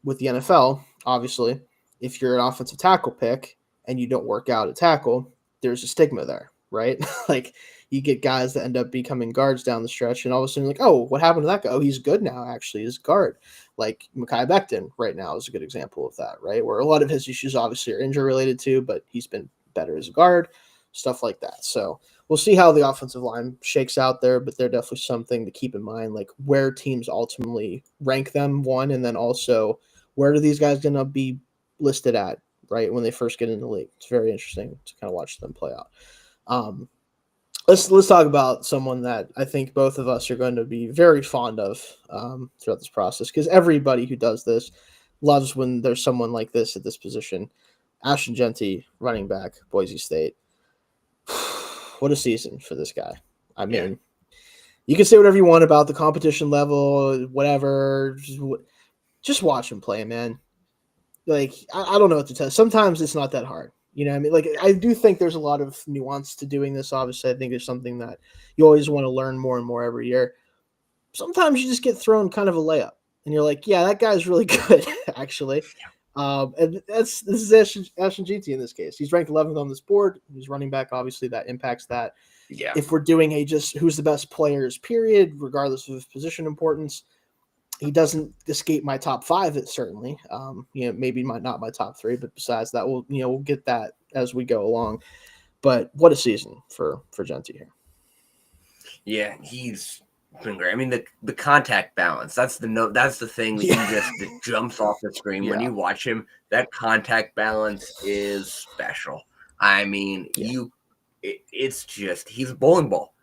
A: with the NFL, obviously, if you're an offensive tackle pick and you don't work out at tackle, there's a stigma there, right? Like you get guys that end up becoming guards down the stretch, and all of a sudden you're like, oh, what happened to that guy? Oh, he's good now, actually, he's guard. Like Mekhi Becton right now is a good example of that, right? Where a lot of his issues obviously are injury related too, but he's been better as a guard, stuff like that. So we'll see how the offensive line shakes out there, but they're definitely something to keep in mind, like where teams ultimately rank them, one, and then also where are these guys going to be listed at, right, when they first get in the league. It's very interesting to kind of watch them play out. Let's talk about someone that I think both of us are going to be very fond of throughout this process, because everybody who does this loves when there's someone like this at this position. Ashton Jeanty, running back, Boise State. What a season for this guy. I mean, you can say whatever you want about the competition level, whatever. Just watch him play, man. Like, I don't know what to tell you. Sometimes it's not that hard. You know what I mean? Like, I do think there's a lot of nuance to doing this. Obviously, I think there's something that you always want to learn more and more every year. Sometimes you just get thrown kind of a layup, and you're like, yeah, that guy's really good, actually. And this is Ashton Jeanty in this case. He's ranked 11th on this board. He's running back. Obviously, that impacts that.
B: Yeah.
A: If we're doing a just who's the best players, period, regardless of position importance, he doesn't escape my top five. It certainly, maybe not my top three, but besides that, we'll get that as we go along. But what a season for Jeanty here.
B: Yeah, he's been great. I mean, the contact balance, that's the thing that jumps off the screen when you watch him. That contact balance is special. I mean, it's just he's a bowling ball.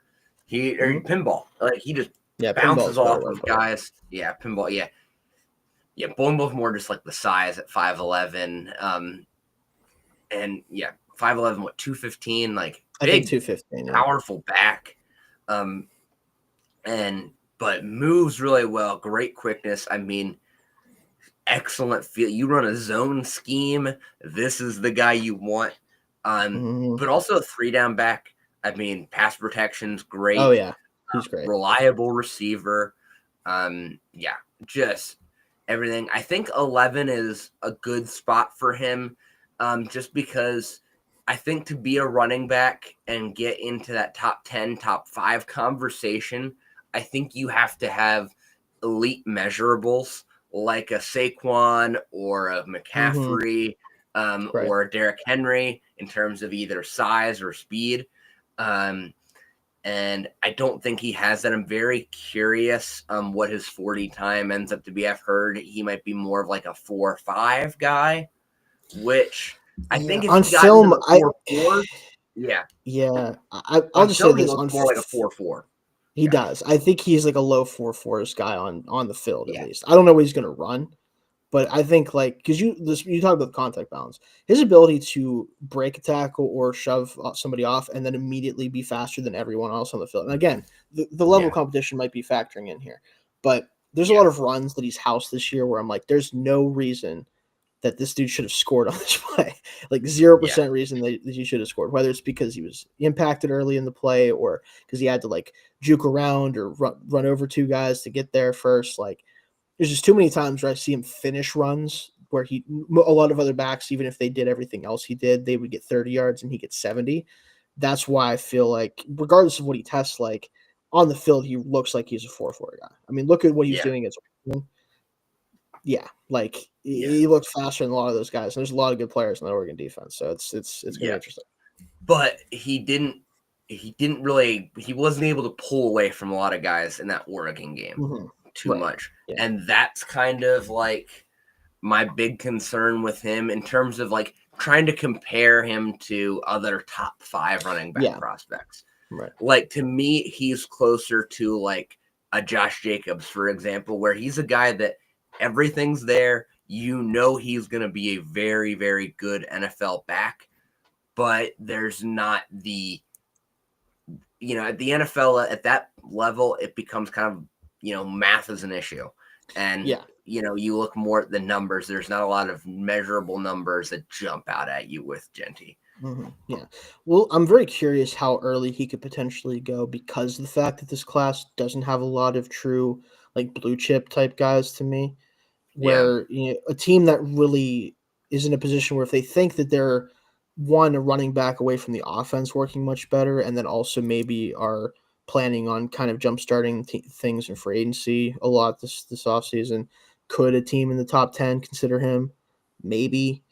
B: Pinball. Like he just bounces off of guys. Yeah, pinball. Yeah. Bowling ball's more just like the size at 5'11". And 5'11", 215, like
A: big, I think 215,
B: powerful back. But moves really well, great quickness. I mean, excellent feel. You run a zone scheme, this is the guy you want. But also a 3-down back. I mean, pass protection's great.
A: Oh yeah, he's great.
B: Reliable receiver. Just everything. I think 11 is a good spot for him, just because I think to be a running back and get into that top 10, top 5 conversation, I think you have to have elite measurables like a Saquon or a McCaffrey or a Derrick Henry in terms of either size or speed. And I don't think he has that. I'm very curious what his 40 time ends up to be. I've heard he might be more of like a 4.5 guy, which I think if
A: on
B: he got
A: film,
B: into the 4.4,
A: I'll just say this:
B: on more like a 4.4.
A: He does. I think he's like a low 4.4s guy on the field at least. I don't know what he's going to run, but I think because you talk about the contact balance, his ability to break a tackle or shove somebody off and then immediately be faster than everyone else on the field. And again, the level of competition might be factoring in here, but there's a lot of runs that he's housed this year where I'm like, there's no reason that this dude should have scored on this play. Like 0% reason that he should have scored, whether it's because he was impacted early in the play or because he had to like juke around or run over 2 guys to get there first. Like there's just too many times where I see him finish runs where a lot of other backs, even if they did everything else he did, they would get 30 yards and he gets 70. That's why I feel like regardless of what he tests like on the field, he looks like he's a 4.4 guy. I mean, look at what he's doing as Yeah, like
B: Yeah.
A: he looked faster than a lot of those guys. And there's a lot of good players in the Oregon defense, so it's gonna be
B: Yeah.
A: interesting.
B: But he wasn't able to pull away from a lot of guys in that Oregon game
A: Mhm.
B: too
A: Right.
B: much.
A: Yeah.
B: And that's kind of like my big concern with him in terms of like trying to compare him to other top 5 running back
A: Yeah.
B: prospects.
A: Right.
B: Like to me, he's closer to like a Josh Jacobs, for example, where he's a guy that everything's there. You know he's going to be a very, very good NFL back, but there's not the, at the NFL at that level, it becomes kind of, math is an issue. And,
A: Yeah.
B: you look more at the numbers. There's not a lot of measurable numbers that jump out at you with Genty.
A: Yeah. Well, I'm very curious how early he could potentially go because of the fact that this class doesn't have a lot of true like blue chip type guys to me.
B: Yeah.
A: Where a team that really is in a position where if they think that they're one a running back away from the offense working much better, and then also maybe are planning on kind of jump starting things in free agency a lot this offseason, could a team in the top 10 consider him? Maybe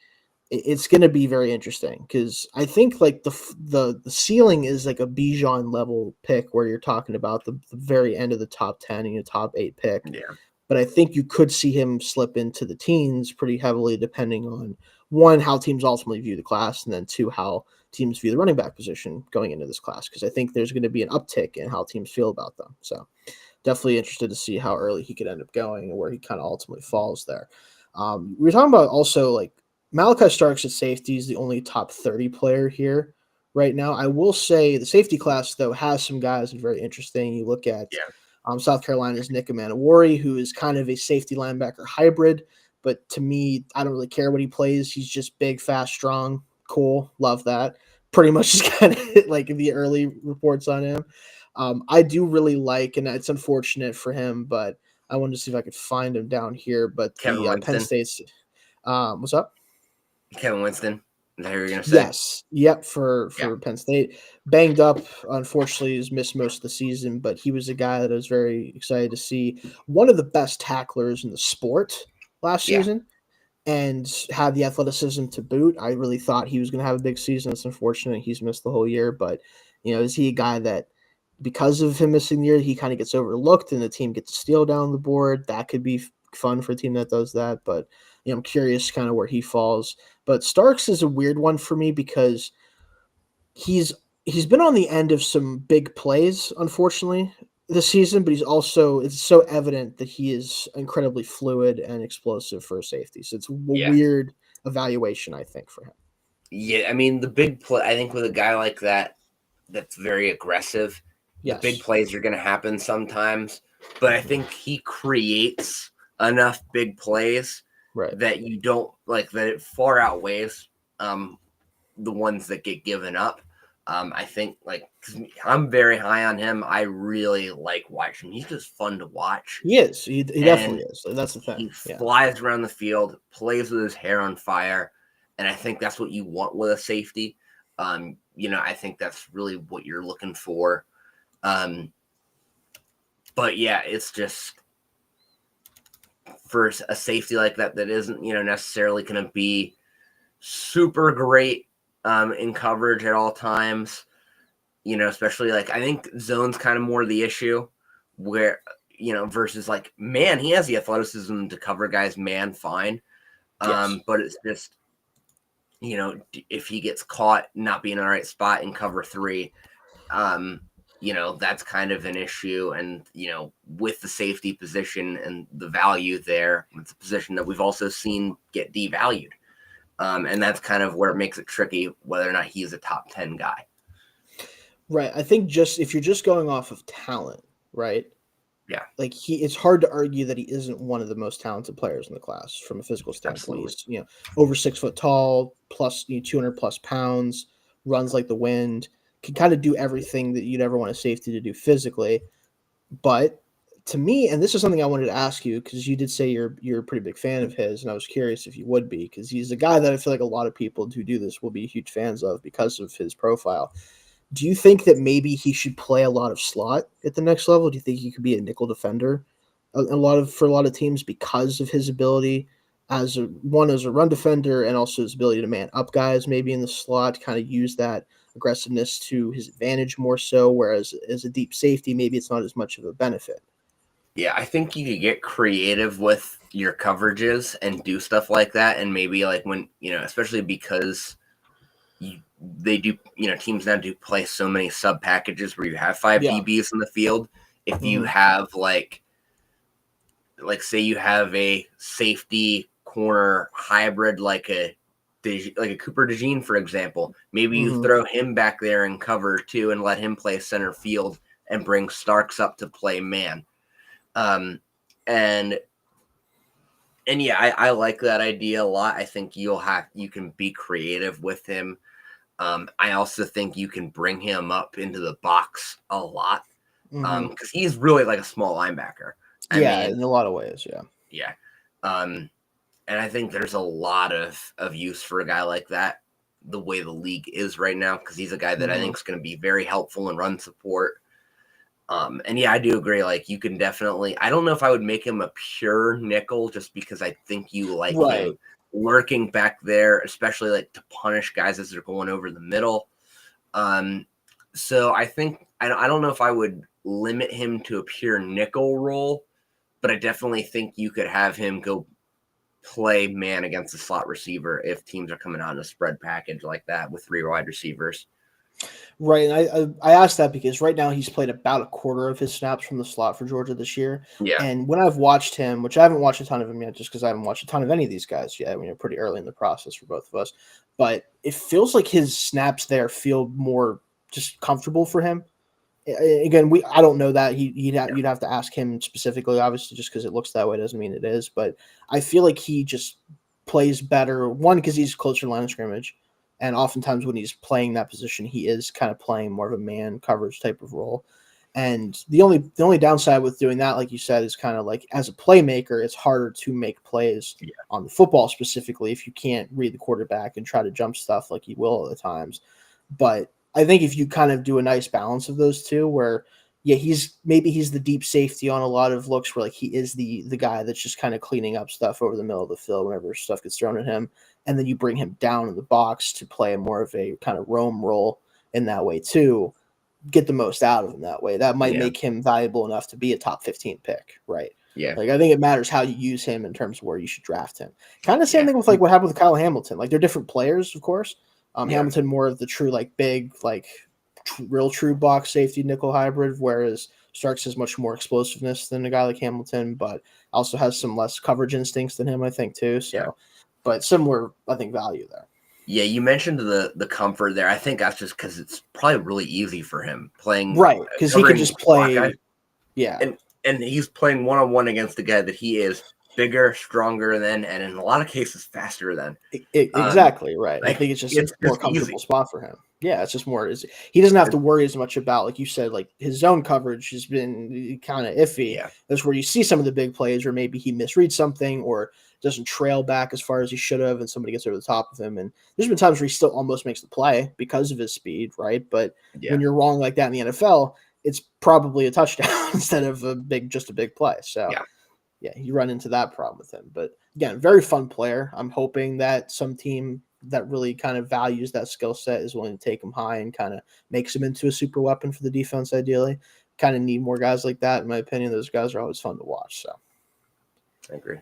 A: it's going to be very interesting because I think like the ceiling is like a Bijan level pick where you're talking about the very end of the top 10 and your top 8 pick.
B: Yeah.
A: But I think you could see him slip into the teens pretty heavily, depending on one, how teams ultimately view the class, and then two, how teams view the running back position going into this class. Because I think there's going to be an uptick in how teams feel about them. So definitely interested to see how early he could end up going and where he kind of ultimately falls there. We were talking about also like Malachi Starks at safety is the only top 30 player here right now. I will say the safety class, though, has some guys that are very interesting. You look at
B: Yeah.
A: South Carolina's Nick Amanawari, who is kind of a safety linebacker hybrid. But to me, I don't really care what he plays. He's just big, fast, strong, cool. Love that. Pretty much just kind of like the early reports on him. I do really like, and it's unfortunate for him, but I wanted to see if I could find him down here. But
B: Kevin
A: the Penn
B: Winston.
A: State's, what's up?
B: Kevin Winston. Is that who you're going to say?
A: Yes. Yep. For
B: Yeah.
A: Penn State, banged up. Unfortunately, he's missed most of the season, but he was a guy that I was very excited to see. One of the best tacklers in the sport last
B: Yeah.
A: season, and had the athleticism to boot. I really thought he was going to have a big season. It's unfortunate he's missed the whole year, but is he a guy that because of him missing the year, he kind of gets overlooked and the team gets a steal down the board? That could be fun for a team that does that, but I'm curious kind of where he falls. But Starks is a weird one for me because he's he's been on the end of some big plays, unfortunately, this season, but it's so evident that he is incredibly fluid and explosive for a safety. So it's a
B: Yeah.
A: weird evaluation, I think, for him.
B: Yeah. I mean, the big play, I think with a guy like that, that's very aggressive, the big
A: Yes.
B: plays are going to happen sometimes. But I think he creates enough big plays
A: Right.
B: that you don't like, that it far outweighs the ones that get given up. I think like 'cause I'm very high on him. I really like watching him. He's just fun to watch.
A: He is. He
B: And
A: definitely is. That's the thing.
B: he
A: Yeah.
B: flies around the field, plays with his hair on fire, and I think that's what you want with a safety. I think that's really what you're looking for. But yeah, it's just for a safety like that isn't necessarily going to be super great in coverage at all times. Especially like I think zone's kind of more the issue where versus like man, he has the athleticism to cover guys man fine.
A: Yes.
B: But it's just if he gets caught not being in the right spot in cover 3, that's kind of an issue. And with the safety position and the value there, it's a position that we've also seen get devalued. And that's kind of where it makes it tricky whether or not he's a top 10 guy.
A: Right. I think just if you're just going off of talent, right?
B: Yeah.
A: Like it's hard to argue that he isn't one of the most talented players in the class from a physical standpoint.
B: Absolutely.
A: He's over 6 foot tall, plus 200 plus pounds, runs like the wind, can kind of do everything that you'd ever want a safety to do physically. But to me, and this is something I wanted to ask you because you did say you're a pretty big fan of his, and I was curious if you would be because he's a guy that I feel like a lot of people who do this will be huge fans of because of his profile. Do you think that maybe he should play a lot of slot at the next level? Do you think he could be a nickel defender for a lot of teams because of his ability as a run defender and also his ability to man up guys maybe in the slot, kind of use that aggressiveness to his advantage more so. Whereas as a deep safety, maybe it's not as much of a benefit.
B: Yeah, I think you could get creative with your coverages and do stuff like that, and maybe like when especially because they do teams now do play so many sub packages where you have five
A: Yeah.
B: DBs in the field. If you
A: Mhm.
B: have like say you have a safety corner hybrid like a Cooper DeJean, for example, maybe you
A: Mhm.
B: throw him back there in cover too and let him play center field and bring Starks up to play man. And yeah, I like that idea a lot. I think you can be creative with him. I also think you can bring him up into the box a lot
A: Mhm.
B: because he's really like a small linebacker. I
A: Yeah,
B: mean,
A: in a lot of ways, yeah.
B: yeah. And I think there's a lot of use for a guy like that, the way the league is right now, because he's a guy that I
A: Mhm.
B: think is going to be very helpful in run support. And yeah, I do agree. Like you can definitely, I don't know if I would make him a pure nickel just because I think you like
A: Right.
B: him lurking back there, especially like to punish guys as they're going over the middle. So I think, I don't know if I would limit him to a pure nickel role, but I definitely think you could have him go play man against the slot receiver if teams are coming out in a spread package like that with 3 wide receivers.
A: Right, and I asked that because right now he's played about a quarter of his snaps from the slot for Georgia this year.
B: Yeah.
A: And when I've watched him, which I haven't watched a ton of him yet, just because I haven't watched a ton of any of these guys yet. I mean, pretty early in the process for both of us, but it feels like his snaps there feel more just comfortable for him. Again, I don't know that you'd have to ask him specifically, obviously, just because it looks that way doesn't mean it is. But I feel like he just plays better. One, because he's closer to line of scrimmage, and oftentimes when he's playing that position, he is kind of playing more of a man coverage type of role. And the only downside with doing that, like you said, is kind of like as a playmaker, it's harder to make plays on the football specifically if you can't read the quarterback and try to jump stuff like you will at the times. But I think if you kind of do a nice balance of those two, where he's the deep safety on a lot of looks, where like he is the guy that's just kind of cleaning up stuff over the middle of the field whenever stuff gets thrown at him, and then you bring him down in the box to play more of a kind of roam role in that way too. Get the most out of him that way. That might make him valuable enough to be a top 15 pick, right?
B: Yeah.
A: Like I think it matters how you use him in terms of where you should draft him. Kind of same thing with like what happened with Kyle Hamilton. Like they're different players, of course. Hamilton more of the true like big like real true box safety nickel hybrid, whereas Starks has much more explosiveness than a guy like Hamilton, but also has some less coverage instincts than him, I think too. So, but similar, I think, value there.
B: Yeah, you mentioned the comfort there. I think that's just because it's probably really easy for him playing,
A: right? Because he could just play,
B: and he's playing one-on-one against the guy that he is bigger, stronger than, and in a lot of cases faster than.
A: Exactly right.
B: Like,
A: I think it's just a more comfortable
B: easy.
A: spot for him. Yeah, it's just more. He doesn't have to worry as much about, like you said, like his zone coverage has been kind of iffy.
B: Yeah.
A: That's where you see some of the big plays, or maybe he misreads something, or doesn't trail back as far as he should have, and somebody gets over the top of him. And there's been times where he still almost makes the play because of his speed, right? But when you're wrong like that in the NFL, it's probably a touchdown instead of just a big play. So you run into that problem with him. But again, very fun player. I'm hoping that some team that really kind of values that skill set is willing to take him high and kind of makes him into a super weapon for the defense. Ideally, kind of need more guys like that. In my opinion, those guys are always fun to watch. So
B: I agree.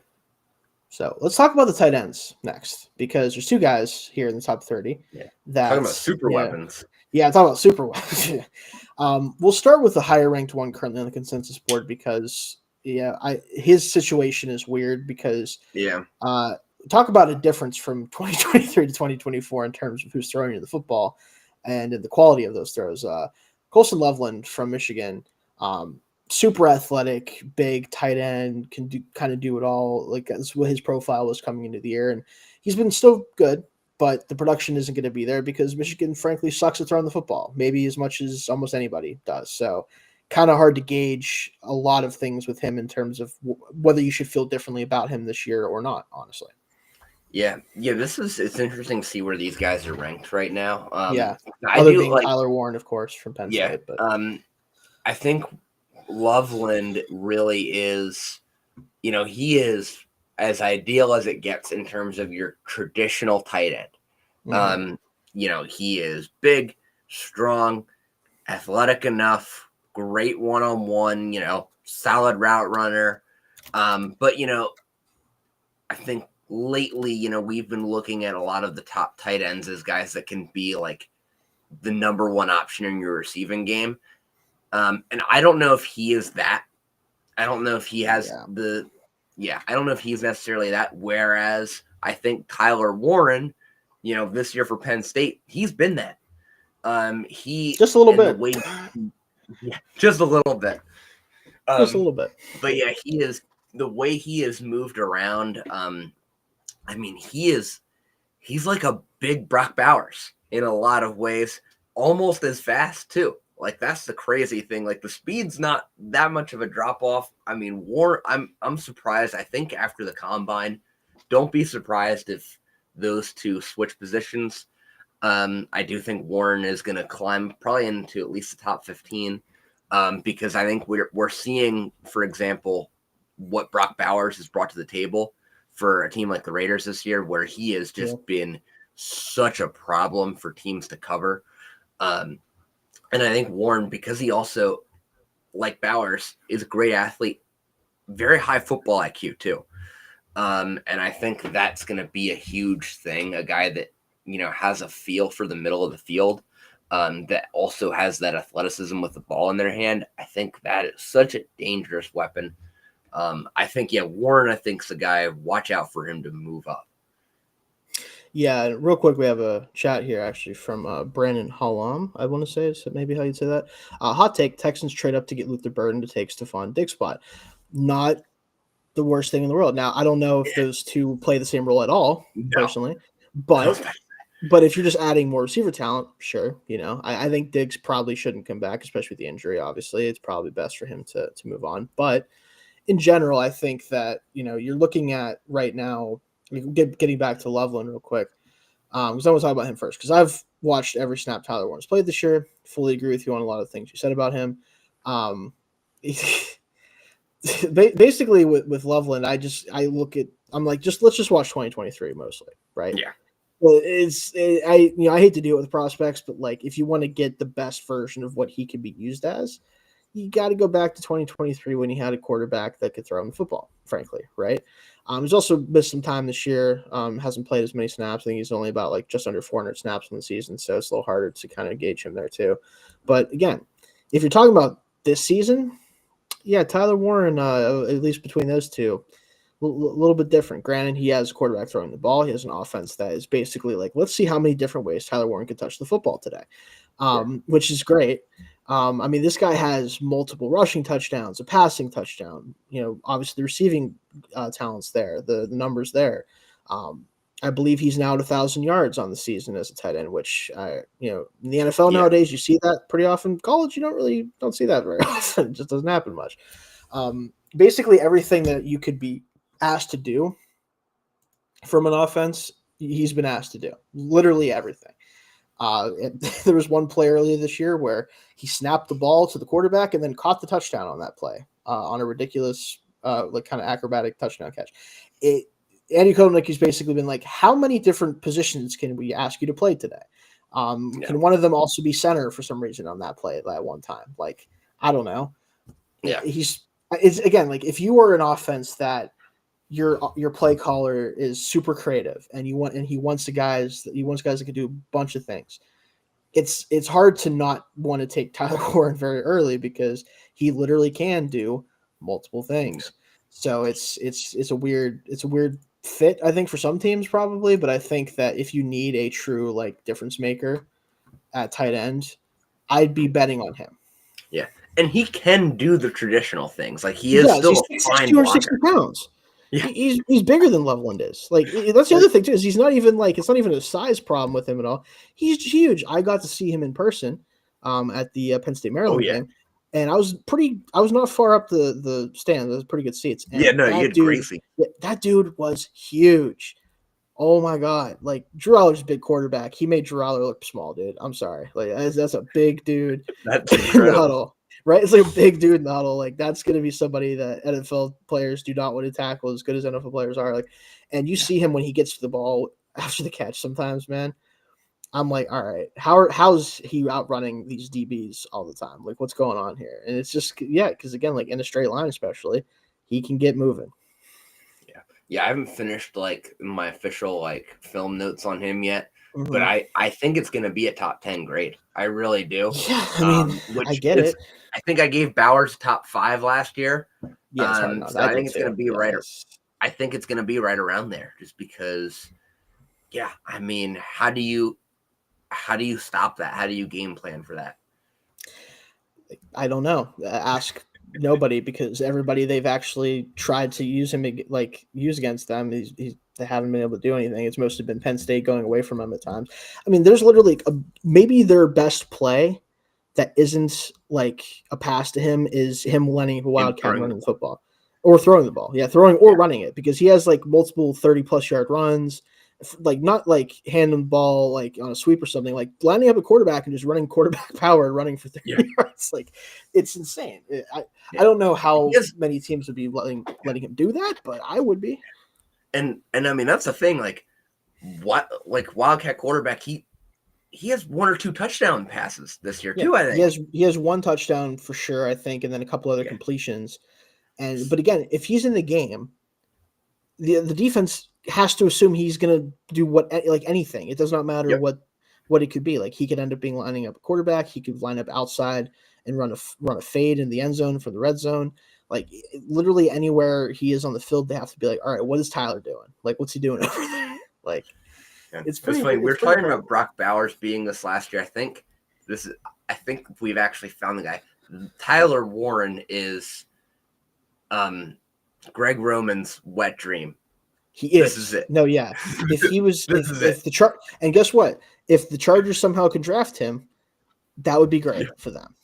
A: So let's talk about the tight ends next, because there's two guys here in the top 30.
B: Talking about super weapons.
A: Yeah, talk about super weapons. We'll start with the higher ranked one currently on the consensus board because his situation is weird because talk about a difference from 2023 to 2024 in terms of who's throwing you the football and in the quality of those throws. Colson Loveland from Michigan, super athletic, big tight end, can do it all. Like that's what his profile was coming into the year, and he's been still good, but the production isn't going to be there because Michigan, frankly, sucks at throwing the football, maybe as much as almost anybody does. So kind of hard to gauge a lot of things with him in terms of whether you should feel differently about him this year or not, honestly.
B: It's interesting to see where these guys are ranked right now.
A: Other being Tyler Warren, of course, from Penn State. But
B: I think Loveland really is, he is as ideal as it gets in terms of your traditional tight end. He is big, strong, athletic enough, great one-on-one, solid route runner. But I think lately, we've been looking at a lot of the top tight ends as guys that can be like the number one option in your receiving game. And I don't know if he is that. I don't know if he has I don't know if he's necessarily that. Whereas I think Tyler Warren, this year for Penn State, he's been that. He
A: just a little bit.
B: Just a little bit.
A: Just a little bit.
B: But yeah, he is the way he is moved around. He's like a big Brock Bowers in a lot of ways, almost as fast too. Like that's the crazy thing. Like the speed's not that much of a drop off. I mean, I'm surprised. I think after the combine, don't be surprised if those two switch positions. I do think Warren is going to climb probably into at least the top 15 because I think we're seeing, for example, what Brock Bowers has brought to the table for a team like the Raiders this year, where he has just been such a problem for teams to cover. And I think Warren, because he also, like Bowers, is a great athlete, very high football IQ too. And I think that's going to be a huge thing. A guy that, has a feel for the middle of the field, that also has that athleticism with the ball in their hand. I think that is such a dangerous weapon. I think, Warren, I think, is a guy, watch out for him to move up.
A: Yeah, real quick, we have a chat here actually from Brandon Hallam, I want to say, is maybe how you'd say that. Hot take, Texans trade up to get Luther Burden to take Stephon Diggs' spot. Not the worst thing in the world. Now, I don't know if those two play the same role at all, personally, but if you're just adding more receiver talent, sure, I think Diggs probably shouldn't come back, especially with the injury, obviously. It's probably best for him to move on. But in general, I think that, you're looking at right now, getting back to Loveland real quick, because I want to talk about him first, because I've watched every snap Tyler Warren's played this year. Fully agree with you on a lot of things you said about him. Basically, with Loveland, let's just watch 2023 mostly, right?
B: Yeah.
A: Well, I hate to do it with prospects, but like if you want to get the best version of what he could be used as, you got to go back to 2023 when he had a quarterback that could throw him the football, frankly, right? He's also missed some time this year, hasn't played as many snaps. I think he's only about just under 400 snaps in the season, so it's a little harder to kind of gauge him there too. But again, if you're talking about this season, yeah, Tyler Warren, at least between those two, a little bit different. Granted, he has a quarterback throwing the ball. He has an offense that is basically let's see how many different ways Tyler Warren can touch the football today, which is great. This guy has multiple rushing touchdowns, a passing touchdown. Obviously the receiving talent's there, the numbers there. I believe he's now at 1,000 yards on the season as a tight end, which in the NFL nowadays you see that pretty often. College, you don't see that very often. It just doesn't happen much. Basically everything that you could be asked to do from an offense, he's been asked to do. Literally everything. There was one play earlier this year where he snapped the ball to the quarterback and then caught the touchdown on that play on a ridiculous, kind of acrobatic touchdown catch. Andy Kotelnicki's basically been like, how many different positions can we ask you to play today? Can one of them also be center for some reason on that play at that one time? I don't know.
B: Yeah.
A: It's again, if you were an offense that your play caller is super creative and he wants guys that can do a bunch of things. It's hard to not want to take Tyler Warren very early because he literally can do multiple things. So it's a weird fit, I think, for some teams probably, but I think that if you need a true difference maker at tight end, I'd be betting on him.
B: Yeah. And he can do the traditional things. He is still a fine
A: 260 pounds. Yeah. He's bigger than Loveland is. That's the other thing too, is he's not even it's not even a size problem with him at all. He's huge. I got to see him in person at the Penn State Maryland game, and I was not far up the stand. There was pretty good seats. And
B: you had great seats.
A: That dude was huge. Oh my god! Drew Aller's a big quarterback. He made Drew Aller look small, dude. I'm sorry. That's a big dude.
B: That's incredible.
A: In the huddle. right? It's like a big dude in the huddle. Like that's going to be somebody that NFL players do not want to tackle as good as NFL players are. Like, and you see him when he gets to the ball after the catch. Sometimes, man, I'm like, all right, how's he outrunning these DBs all the time? Like, what's going on here? And it's just because again, like in a straight line, especially, he can get moving.
B: Yeah, I haven't finished like my official like film notes on him yet, but
A: Mm-hmm.
B: I think it's going to be a top 10 grade. I really do.
A: Yeah, I mean, I
B: Which
A: get
B: is
A: it.
B: I think I gave Bowers top 5 last year.
A: Yeah, it's hard enough.
B: So
A: I
B: I
A: did
B: think it's going
A: too.
B: to be
A: Yeah,
B: I think it's going to be right around there just because yeah, I mean, how do you stop that? How do you game plan for that?
A: I don't know. Ask nobody because everybody they've actually tried to use him like use against them. They haven't been able to do anything. It's mostly been Penn State going away from him at times. I mean, there's literally maybe their best play that isn't like a pass to him is him letting a
B: Him
A: wildcat
B: throwing
A: running the football or throwing the ball. Yeah, throwing or
B: Yeah.
A: running it because he has like multiple 30+ yard runs. Like not like handing the ball like on a sweep or something, like lining up a quarterback and just running quarterback power and running for 30 yards. Like it's insane. I don't know how many teams would be letting him do that, but I would be.
B: And I mean that's the thing. Like what like wildcat quarterback he has 1 or 2 touchdown passes this year too. I think
A: he has 1 touchdown for sure. I think, and then a couple other completions. But again, if he's in the game, the defense has to assume he's going to do like anything. It does not matter what it could be. Like he could end up being lining up a quarterback. He could line up outside and run a fade in the end zone for the red zone. Like literally anywhere he is on the field, they have to be like, all right, what is Tyler doing? Like, what's he doing over there? Like, it's pretty funny.
B: We're talking about Brock Bowers being this last year. I think we've actually found the guy. Tyler Warren is Greg Roman's wet dream.
A: He is.
B: This is it.
A: No, yeah. If he was, if the and guess what? If the Chargers somehow could draft him, that would be great for them.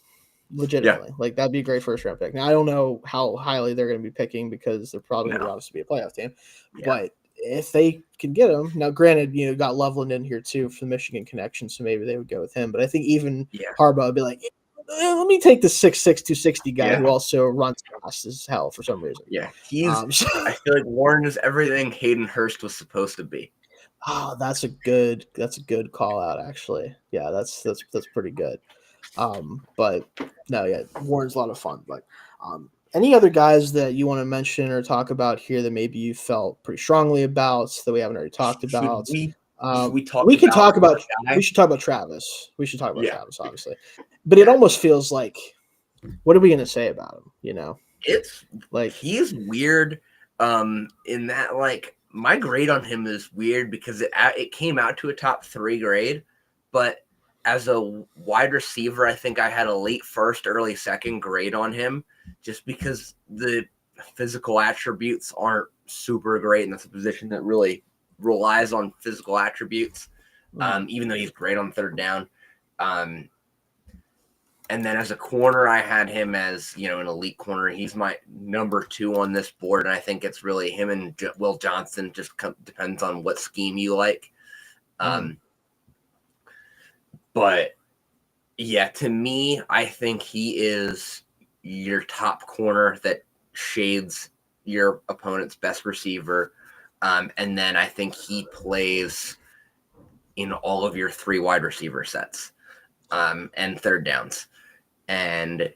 A: Legitimately, like that'd be a great first round pick. Now I don't know how highly they're going to be picking because they're probably going to obviously be a playoff team, but if they can get him now, granted, got Loveland in here too for the Michigan connection, so maybe they would go with him. But I think even Harbaugh would be like, let me take the 6'6", 260 guy who also runs fast as hell for some reason.
B: Yeah, he's. I feel like Warren is everything Hayden Hurst was supposed to be.
A: Oh, that's a good call out, actually. Yeah, that's pretty good. But no, yeah, Warren's a lot of fun. But any other guys that you want to mention or talk about here that maybe you felt pretty strongly about that we haven't already talked about?
B: We should
A: talk about Travis. We should talk about Travis, obviously. But it almost feels like, what are we going to say about him?
B: It's like he's weird. In that, like my grade on him is weird because it came out to a top 3 grade, but as a wide receiver, I think I had a late first, early second grade on him just because the physical attributes aren't super great. And that's a position that really relies on physical attributes, even though he's great on third down. And then as a corner, I had him as, an elite corner. He's my number 2 on this board. And I think it's really him and Will Johnson. Just depends on what scheme you like. But yeah, to me, I think he is your top corner that shades your opponent's best receiver. And then I think he plays in all of your 3 wide receiver sets and third downs. And,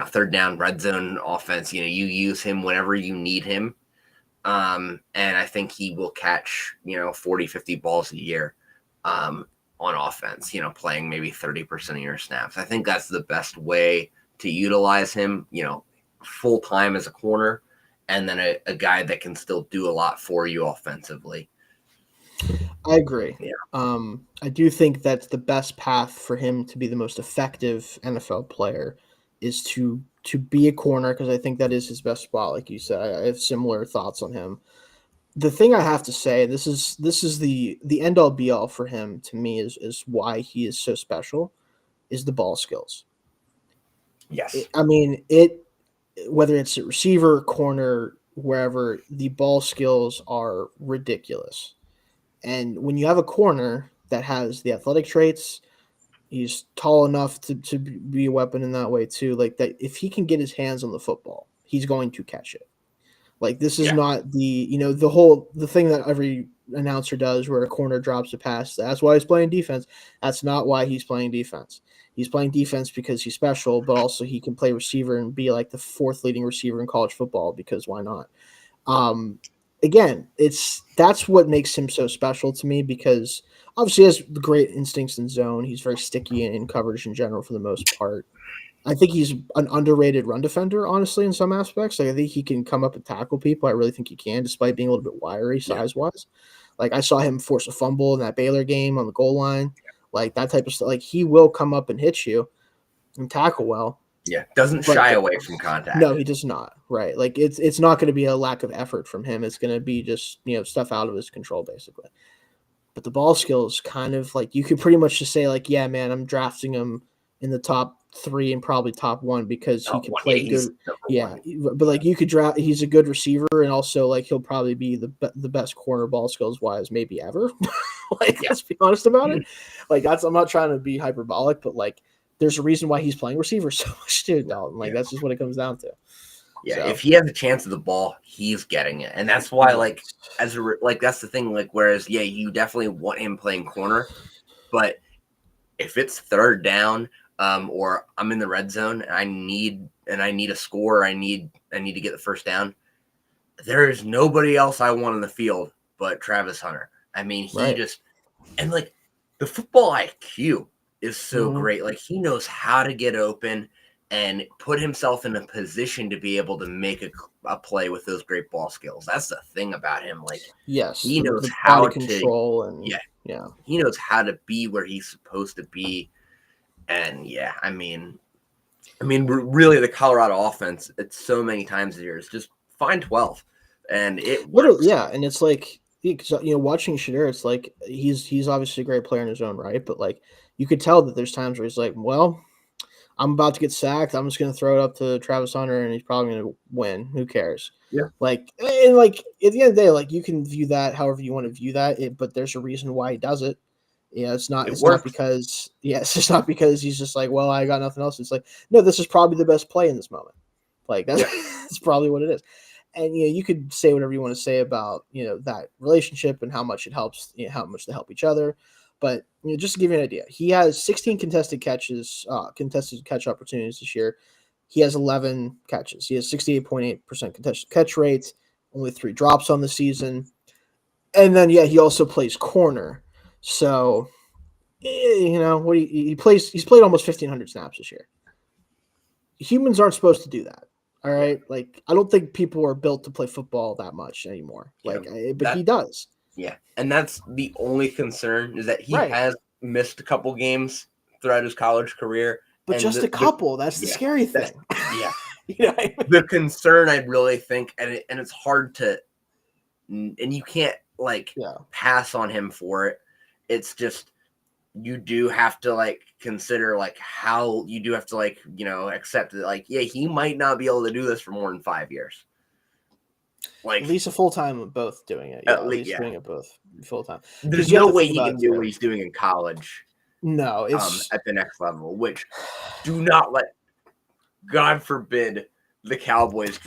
B: third down, red zone offense, you use him whenever you need him. And I think he will catch, 40, 50 balls a year on offense, playing maybe 30% of your snaps. I think that's the best way to utilize him, full time as a corner, and then a guy that can still do a lot for you offensively.
A: I agree.
B: Yeah.
A: I do think that's the best path for him to be the most effective NFL player is to be a corner, because I think that is his best spot. Like you said, I have similar thoughts on him. The thing I have to say, this is the end all be all for him to me is why he is so special, is the ball skills.
B: Yes.
A: I mean, whether it's a receiver, corner, wherever, the ball skills are ridiculous. And when you have a corner that has the athletic traits, He's tall enough to be a weapon in that way too. Like that, if he can get his hands on the football, he's going to catch it. Like this is
B: Yeah.
A: not the thing that every announcer does where a corner drops a pass. That's why he's playing defense. That's not why he's playing defense. He's playing defense because he's special, but also he can play receiver and be like the fourth leading receiver in college football because why not? Um, Again, that's what makes him so special to me because obviously he has great instincts in zone. He's very sticky in coverage in general for the most part. I think he's an underrated run defender, honestly, in some aspects. Like I think he can come up and tackle people. I really think he can, despite being a little bit wiry
B: Yeah.
A: size wise. Like I saw him force a fumble in that Baylor game on the goal line, like that type of stuff. Like he will come up and hit you and tackle well.
B: Yeah, doesn't shy away from contact.
A: No, he does not. Right, like it's not going to be a lack of effort from him. It's going to be just stuff out of his control, basically. But the ball skills, kind of like you could pretty much just say like, yeah, man, I'm drafting him in the top 3 and probably top 1 because he can play good. Yeah, but like you could draft, he's a good receiver and also like he'll probably be the best corner ball skills wise maybe ever. Like let's be honest about it. Like I'm not trying to be hyperbolic, but like there's a reason why he's playing receiver so much too, Dalton. Like that's just what it comes down to.
B: Yeah, so if he has a chance of the ball, he's getting it, and that's why, like, that's the thing. Like, whereas, yeah, you definitely want him playing corner, but if it's third down, or I'm in the red zone and I need a score, I need to get the first down. There is nobody else I want in the field but Travis Hunter. I mean, he just and like the football IQ is so great. Like he knows how to get open and put himself in a position to be able to make a play with those great ball skills. That's the thing about him. Like,
A: yes,
B: he knows how to
A: control and
B: he knows how to be where he's supposed to be. And I mean, really, the Colorado offense, it's so many times a year. It's just find 12, and it works.
A: And it's like watching Shedeur, it's like he's obviously a great player in his own right, but like you could tell that there's times where he's like, well, I'm about to get sacked. I'm just going to throw it up to Travis Hunter, and he's probably going to win. Who cares?
B: Yeah.
A: Like, and like at the end of the day, like you can view that however you want to view that. But there's a reason why he does it. Yeah, it's not because it's just not because he's just like, well, I got nothing else. It's like, no, this is probably the best play in this moment. Like that's probably what it is. And you could say whatever you want to say about that relationship and how much it helps, how much they help each other. But just to give you an idea, he has 16 contested catch opportunities this year. He has 11 catches. He has 68.8% contested catch rate, only 3 drops on the season. And then he also plays corner. So he's played almost 1,500 snaps this year. Humans aren't supposed to do that. All right, like I don't think people are built to play football that much anymore. But he does.
B: Yeah, and that's the only concern is that he has missed a couple games throughout his college career.
A: But just a couple. That's the scary thing.
B: Yeah. The concern, I really think, and it's hard to, and you can't pass on him for it. It's just you do have to consider how you do have to accept that he might not be able to do this for more than 5 years.
A: At least a full time of both doing it. At least doing it both full time.
B: There's no way he can do what he's doing in college.
A: No, it's
B: at the next level. Which do not let, God forbid, the Cowboys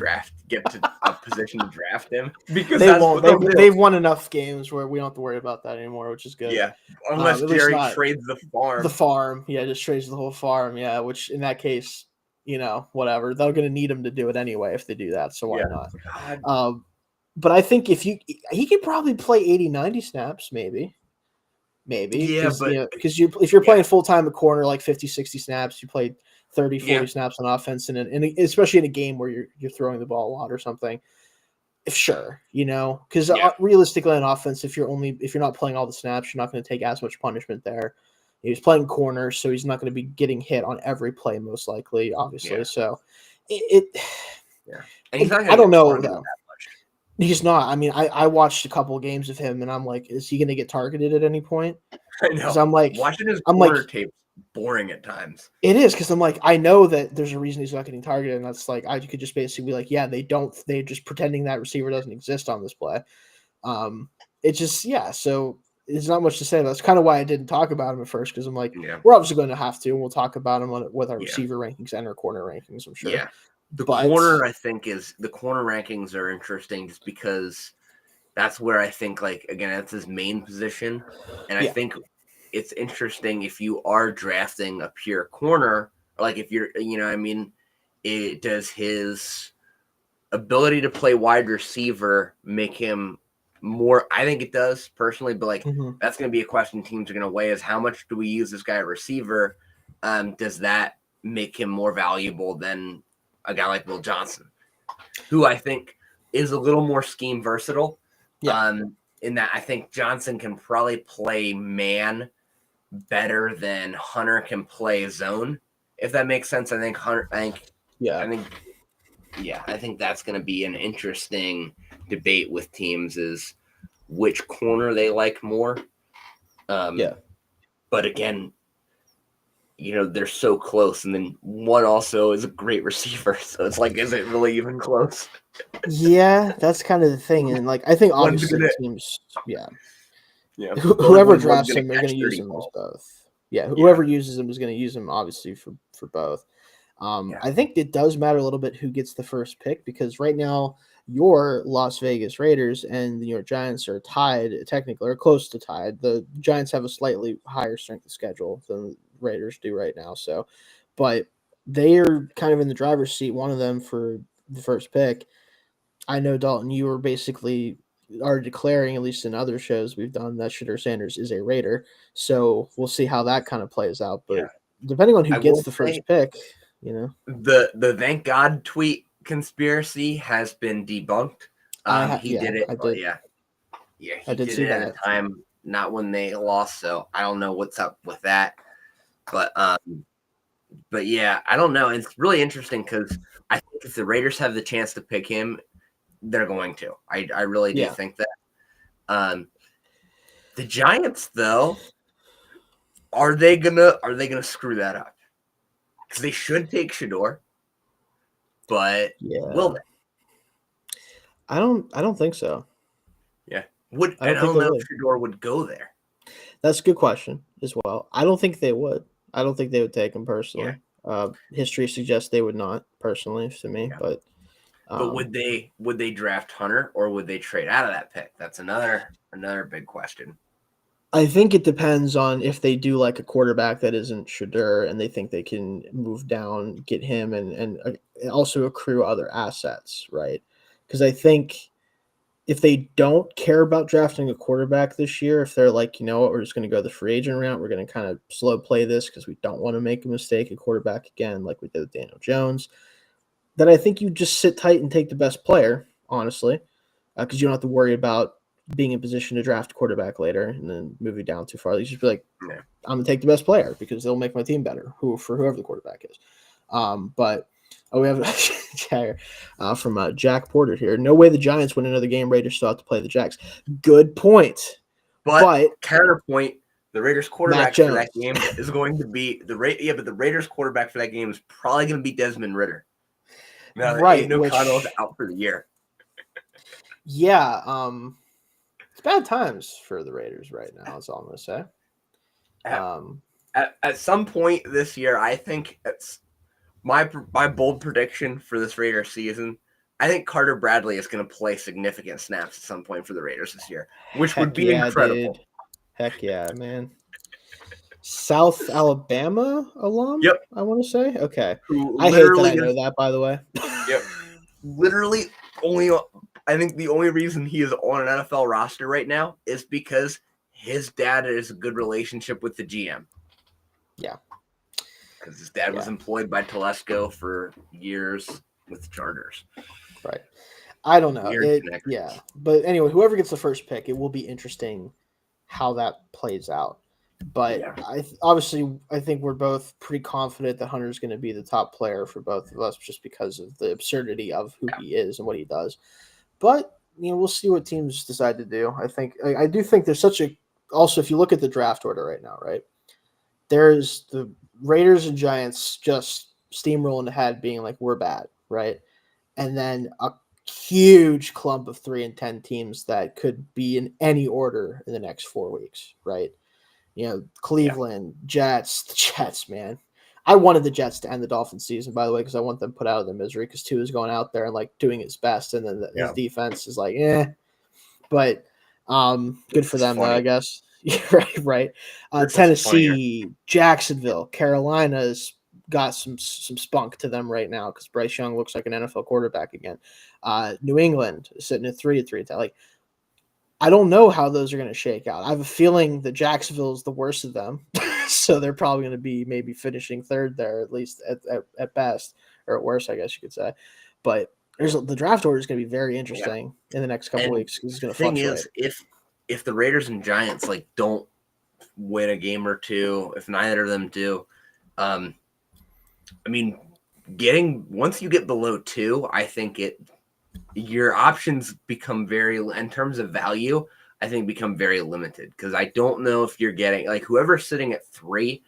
B: get to a position to draft him because
A: they won't. They've won enough games where we don't have to worry about that anymore, which is good.
B: Yeah, unless Jerry trades the farm.
A: The farm, just trades the whole farm. Yeah, which in that case, whatever. They're going to need him to do it anyway if they do that. So why not? But I think he could probably play 80, 90 snaps, maybe. Yeah, because if you're playing full time at corner, like 50, 60 snaps, you play 30, 40 snaps on offense, and especially in a game where you're throwing the ball a lot or something. Because realistically on offense, if you're not playing all the snaps, you're not going to take as much punishment there. He's playing corner, so he's not going to be getting hit on every play, most likely, obviously. Yeah. So
B: and he's not
A: I don't know though. He's not. I mean, I watched a couple of games of him, and I'm like, is he going to get targeted at any point?
B: I know.
A: I'm like,
B: watching his corner tape boring at times.
A: It is because I'm like, I know that there's a reason he's not getting targeted, and that's like I could just basically be like, they're just pretending that receiver doesn't exist on this play. It just so there's not much to say. That's kind of why I didn't talk about him at first, because I'm like,
B: Yeah.
A: we're obviously going to have to, and we'll talk about him with our
B: Yeah.
A: receiver rankings and our corner rankings, I'm sure.
B: Yeah. The
A: But
B: corner, I think, the corner rankings are interesting just because that's where I think, like, again, that's his main position. And I
A: yeah,
B: think it's interesting if you are drafting a pure corner, or like if you're, I mean, it does his ability to play wide receiver make him more. I think it does personally, but like that's going to be a question teams are going to weigh is how much do we use this guy at receiver? Does that make him more valuable than a guy like Will Johnson, who I think is a little more scheme versatile?
A: yeah.
B: In that I think Johnson can probably play man better than Hunter can play zone, if that makes sense. I think
A: Yeah.
B: I think that's going to be an interesting debate with teams is which corner they like more.
A: Yeah.
B: But again, they're so close. And then one also is a great receiver. So it's like, is it really even close?
A: Yeah, that's kind of the thing. And like, I think
B: One's
A: obviously
B: gonna,
A: teams,
B: yeah.
A: whoever
B: One's
A: drafts
B: gonna
A: him, they're going
B: catch
A: to use
B: 30
A: him as
B: balls.
A: both. Yeah, whoever uses him is going to use him obviously for both. I think it does matter a little bit who gets the first pick, because right now your Las Vegas Raiders and the New York Giants are tied, technically, or close to tied. The Giants have a slightly higher strength of schedule than the Raiders do right now. So, but they are kind of in the driver's seat, one of them for the first pick. I know, Dalton, you were basically are declaring, at least in other shows we've done, that Shadur Sanders is a Raider. So we'll see how that kind of plays out. But depending on who
B: I
A: gets
B: will
A: the
B: say
A: first pick,
B: the thank God tweet conspiracy has been debunked. He did it.
A: I did.
B: Yeah,
A: I
B: he
A: did
B: did
A: see
B: it at
A: that.
B: a time not when they lost. So I don't know what's up with that. But yeah, I don't know. It's really interesting because I think if the Raiders have the chance to pick him, they're going to. I really do think that. The Giants, though, are they gonna screw that up? Because they should take Shador, but will they?
A: I don't think so.
B: Yeah,
A: I
B: I
A: don't think
B: don't
A: they
B: know
A: would.
B: if Shador would go there.
A: That's a good question as well. I don't think they would. I don't think they would take him
B: Yeah,
A: personally. History suggests they would not personally to me,
B: yeah.
A: but
B: But would they draft Hunter or would they trade out of that pick? That's another big question.
A: I think it depends on if they do like a quarterback that isn't Shadur and they think they can move down, get him, and also accrue other assets, right? Because I think if they don't care about drafting a quarterback this year, if they're like, you know what, we're just going to go the free agent route, we're going to kind of slow play this because we don't want to make a mistake at quarterback again, like we did with Daniel Jones, then I think you just sit tight and take the best player, honestly, because you don't have to worry about being in position to draft a quarterback later and then moving down too far. You just be like, I'm going to take the best player because they'll make my team better, for whoever the quarterback is. But we have from Jack Porter here. No way the Giants win another game. Raiders still have to play the Jacks. Good point.
B: But counterpoint, the Raiders quarterback for that game is going to be but the Raiders quarterback for that game is probably going to be Desmond Ridder. Now,
A: right,
B: O'Connell's out for the year.
A: Yeah, it's bad times for the Raiders right now. That's all I'm going to say.
B: At some point this year, I think it's my bold prediction for this Raiders season. I think Carter Bradley is going to play significant snaps at some point for the Raiders this year, which would be incredible.
A: Dude. Heck yeah, man. South Alabama alum?
B: Yep.
A: I want to say. Okay. I hate that I know that, by the way.
B: Yep. Literally I think the only reason he is on an NFL roster right now is because his dad has a good relationship with the GM.
A: Yeah.
B: Because his dad was employed by Telesco for years with the Chargers.
A: Right. I don't know. Yeah. But anyway, whoever gets the first pick, it will be interesting how that plays out. But I think we're both pretty confident that Hunter's going to be the top player for both of us just because of the absurdity of who he is and what he does. But, we'll see what teams decide to do. I do think there's also, if you look at the draft order right now, right, there's the Raiders and Giants just steamrolling ahead being like, we're bad, right? And then a huge clump of 3-10 teams that could be in any order in the next 4 weeks, right? Cleveland, Jets, the Jets, man. I wanted the Jets to end the Dolphins season, by the way, because I want them put out of their misery because Tua is going out there and like doing his best, and then his defense is like, But good for them, though, I guess. Right. Tennessee, Jacksonville, Carolina's got some spunk to them right now because Bryce Young looks like an NFL quarterback again. New England is sitting at 3-3. Like, I don't know how those are going to shake out. I have a feeling that Jacksonville is the worst of them, so they're probably going to be maybe finishing third there, at least at best, or at worst, I guess you could say. But the draft order is going to be very interesting in the next couple weeks. It's going to fluctuate.
B: If the Raiders and Giants like don't win a game or two, if neither of them do, I mean, once you get below 2, I think your options become in terms of value, I think become very limited because I don't know if you're getting like whoever's sitting at 3.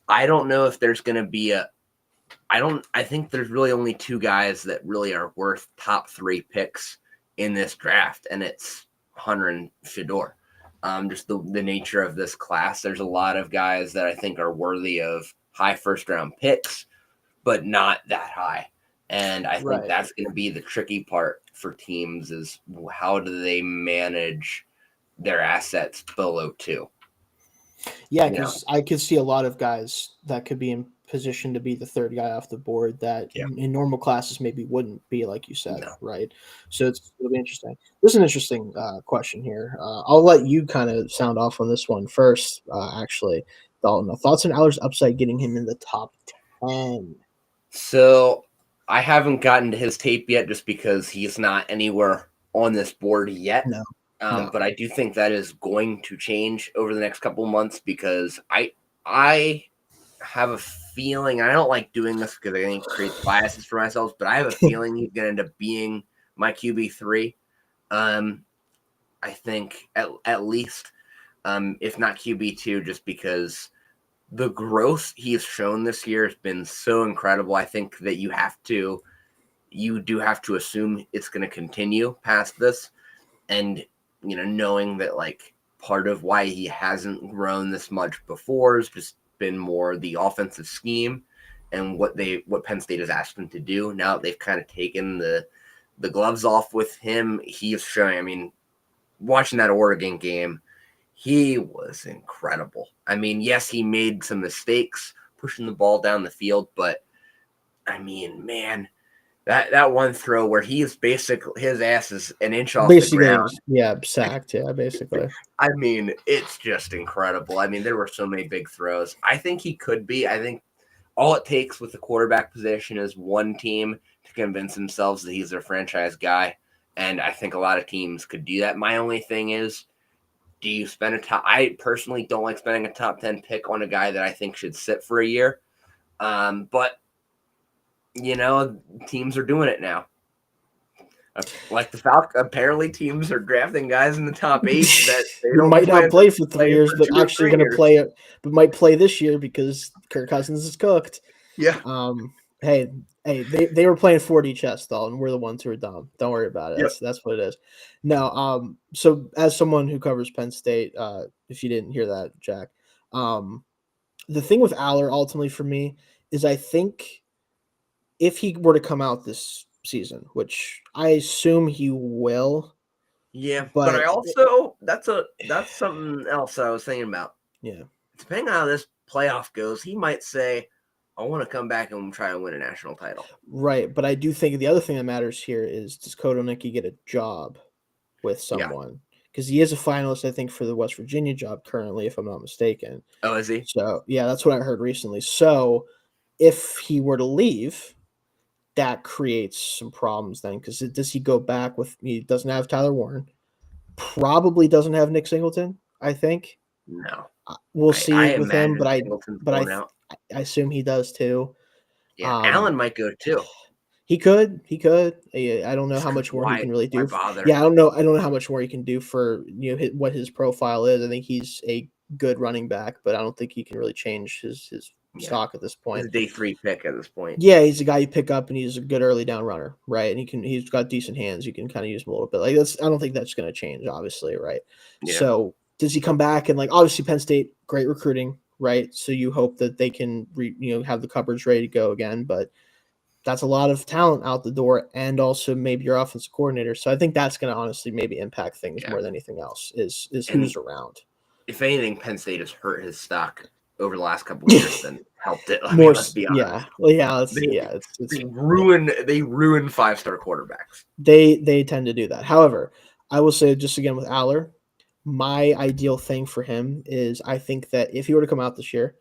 B: I don't know if there's going to be I think there's really only 2 guys that really are worth top 3 picks in this draft, and it's Hunter and Shador. Just the nature of this class. There's a lot of guys that I think are worthy of high first round picks, but not that high. And I think that's going to be the tricky part for teams is how do they manage their assets below 2?
A: Yeah, because I could see a lot of guys that could be in position to be the third guy off the board that in normal classes maybe wouldn't be, like you said, right? So it'll be interesting. This is an interesting question here. I'll let you kind of sound off on this one first, actually. Dalton, thoughts on Aller's upside getting him in the top 10?
B: So I haven't gotten to his tape yet just because he's not anywhere on this board yet.
A: No.
B: But I do think that is going to change over the next couple of months because I have a feeling, and I don't like doing this because I think it creates biases for myself, but I have a feeling he's going to end up being my QB3. I think at least, if not QB2, just because the growth he's shown this year has been so incredible. I think that you do have to assume it's going to continue past this. And, knowing that like part of why he hasn't grown this much before has just been more the offensive scheme and what Penn State has asked him to do. Now that they've kind of taken the gloves off with him, he's showing, watching that Oregon game, he was incredible. Yes, he made some mistakes pushing the ball down the field, but man, that one throw where he's basically his ass is an inch off the ground.
A: Sacked. Yeah, basically.
B: It's just incredible. There were so many big throws. I think he could be. I think all it takes with the quarterback position is one team to convince themselves that he's their franchise guy. And I think a lot of teams could do that. My only thing is, do you spend I personally don't like spending a top 10 pick on a guy that I think should sit for a year. But teams are doing it now. Like the Falcons, apparently teams are drafting guys in the top 8 that they
A: might not play for 3 years, but actually going to play it, but might play this year because Kirk Cousins is cooked.
B: Yeah.
A: Hey, they were playing 4D chess, though, and we're the ones who are dumb. Don't worry about it. Yep. That's what it is. No, so as someone who covers Penn State, if you didn't hear that, Jack, the thing with Aller ultimately for me is I think if he were to come out this season, which I assume he will.
B: Yeah, but I also that's something else I was thinking about.
A: Yeah.
B: Depending on how this playoff goes, he might say, I want to come back and try and win a national title.
A: Right, but I do think the other thing that matters here is does Kotelnicki get a job with someone? Because he is a finalist, I think, for the West Virginia job currently, if I'm not mistaken.
B: Oh, is he?
A: So, yeah, that's what I heard recently. So, if he were to leave, that creates some problems then. Because does he go back with – he doesn't have Tyler Warren. Probably doesn't have Nick Singleton, I think.
B: No.
A: We'll see with him, but I assume he does too.
B: Yeah, Allen might go too.
A: He could. I don't know how much more he can really do. Yeah, I don't know how much more he can do for what his profile is. I think he's a good running back, but I don't think he can really change his stock at this point.
B: He's a day 3 pick at this point.
A: Yeah, he's a guy you pick up, and he's a good early down runner, right? And he's got decent hands. You can kind of use him a little bit. Like I don't think that's going to change, obviously, right?
B: Yeah.
A: So does he come back and obviously Penn State, great recruiting, right? So you hope that they can have the cupboards ready to go again, but that's a lot of talent out the door, and also maybe your offensive coordinator. So I think that's going to honestly maybe impact things more than anything else. Is who's around.
B: If anything, Penn State has hurt his stock over the last couple of years than helped it.
A: Let's be honest. Yeah. Well, yeah.
B: They ruin 5-star quarterbacks.
A: They tend to do that. However, I will say just again with Aller, my ideal thing for him is I think that if he were to come out this year,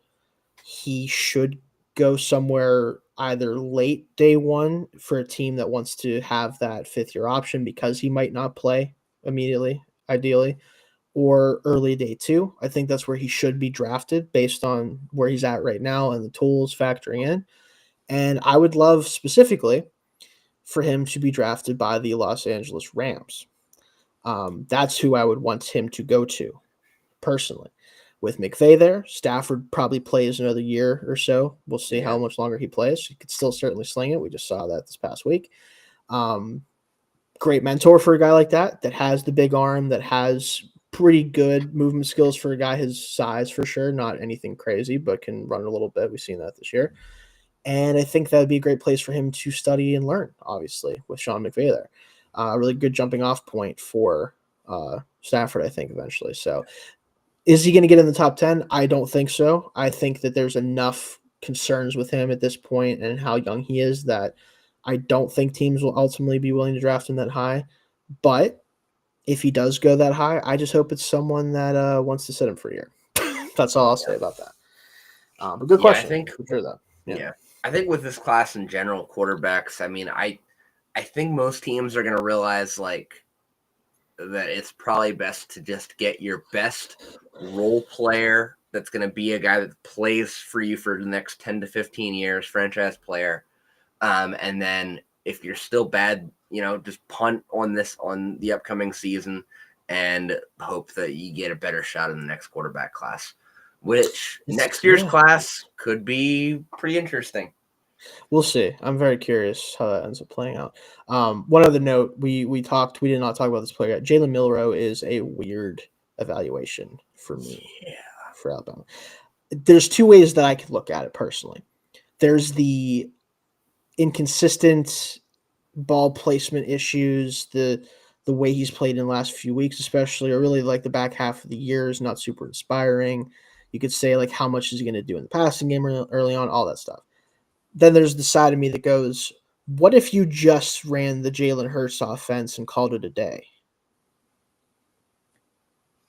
A: he should go somewhere either late day one for a team that wants to have that 5th-year option because he might not play immediately, ideally, or early day 2. I think that's where he should be drafted based on where he's at right now and the tools factoring in. And I would love specifically for him to be drafted by the Los Angeles Rams. That's who I would want him to go to personally. With McVay there, Stafford probably plays another year or so. We'll see how much longer he plays. He could still certainly sling it. We just saw that this past week. Great mentor for a guy like that has the big arm, that has pretty good movement skills for a guy his size for sure. Not anything crazy, but can run a little bit. We've seen that this year. And I think that would be a great place for him to study and learn, obviously, with Sean McVay there. A really good jumping off point for Stafford, I think, eventually. So is he going to get in the top 10? I don't think so. I think that there's enough concerns with him at this point and how young he is that I don't think teams will ultimately be willing to draft him that high. But if he does go that high, I just hope it's someone that wants to sit him for a year. That's all I'll say about that. But good question.
B: I think
A: for sure, though.
B: Yeah. I think with this class in general, quarterbacks, I mean, I think most teams are going to realize that it's probably best to just get your best role player that's going to be a guy that plays for you for the next 10 to 15 years, franchise player. And then if you're still bad, just punt on the upcoming season and hope that you get a better shot in the next quarterback class, which next year's class could be pretty interesting.
A: We'll see. I'm very curious how that ends up playing out. One other note, we did not talk about this player yet. Jalen Milroe is a weird evaluation for me for Alabama. There's 2 ways that I could look at it personally. There's the inconsistent ball placement issues, the way he's played in the last few weeks, especially, or really the back half of the year is not super inspiring. You could say how much is he going to do in the passing game early on, all that stuff. Then there's the side of me that goes, what if you just ran the Jalen Hurts offense and called it a day?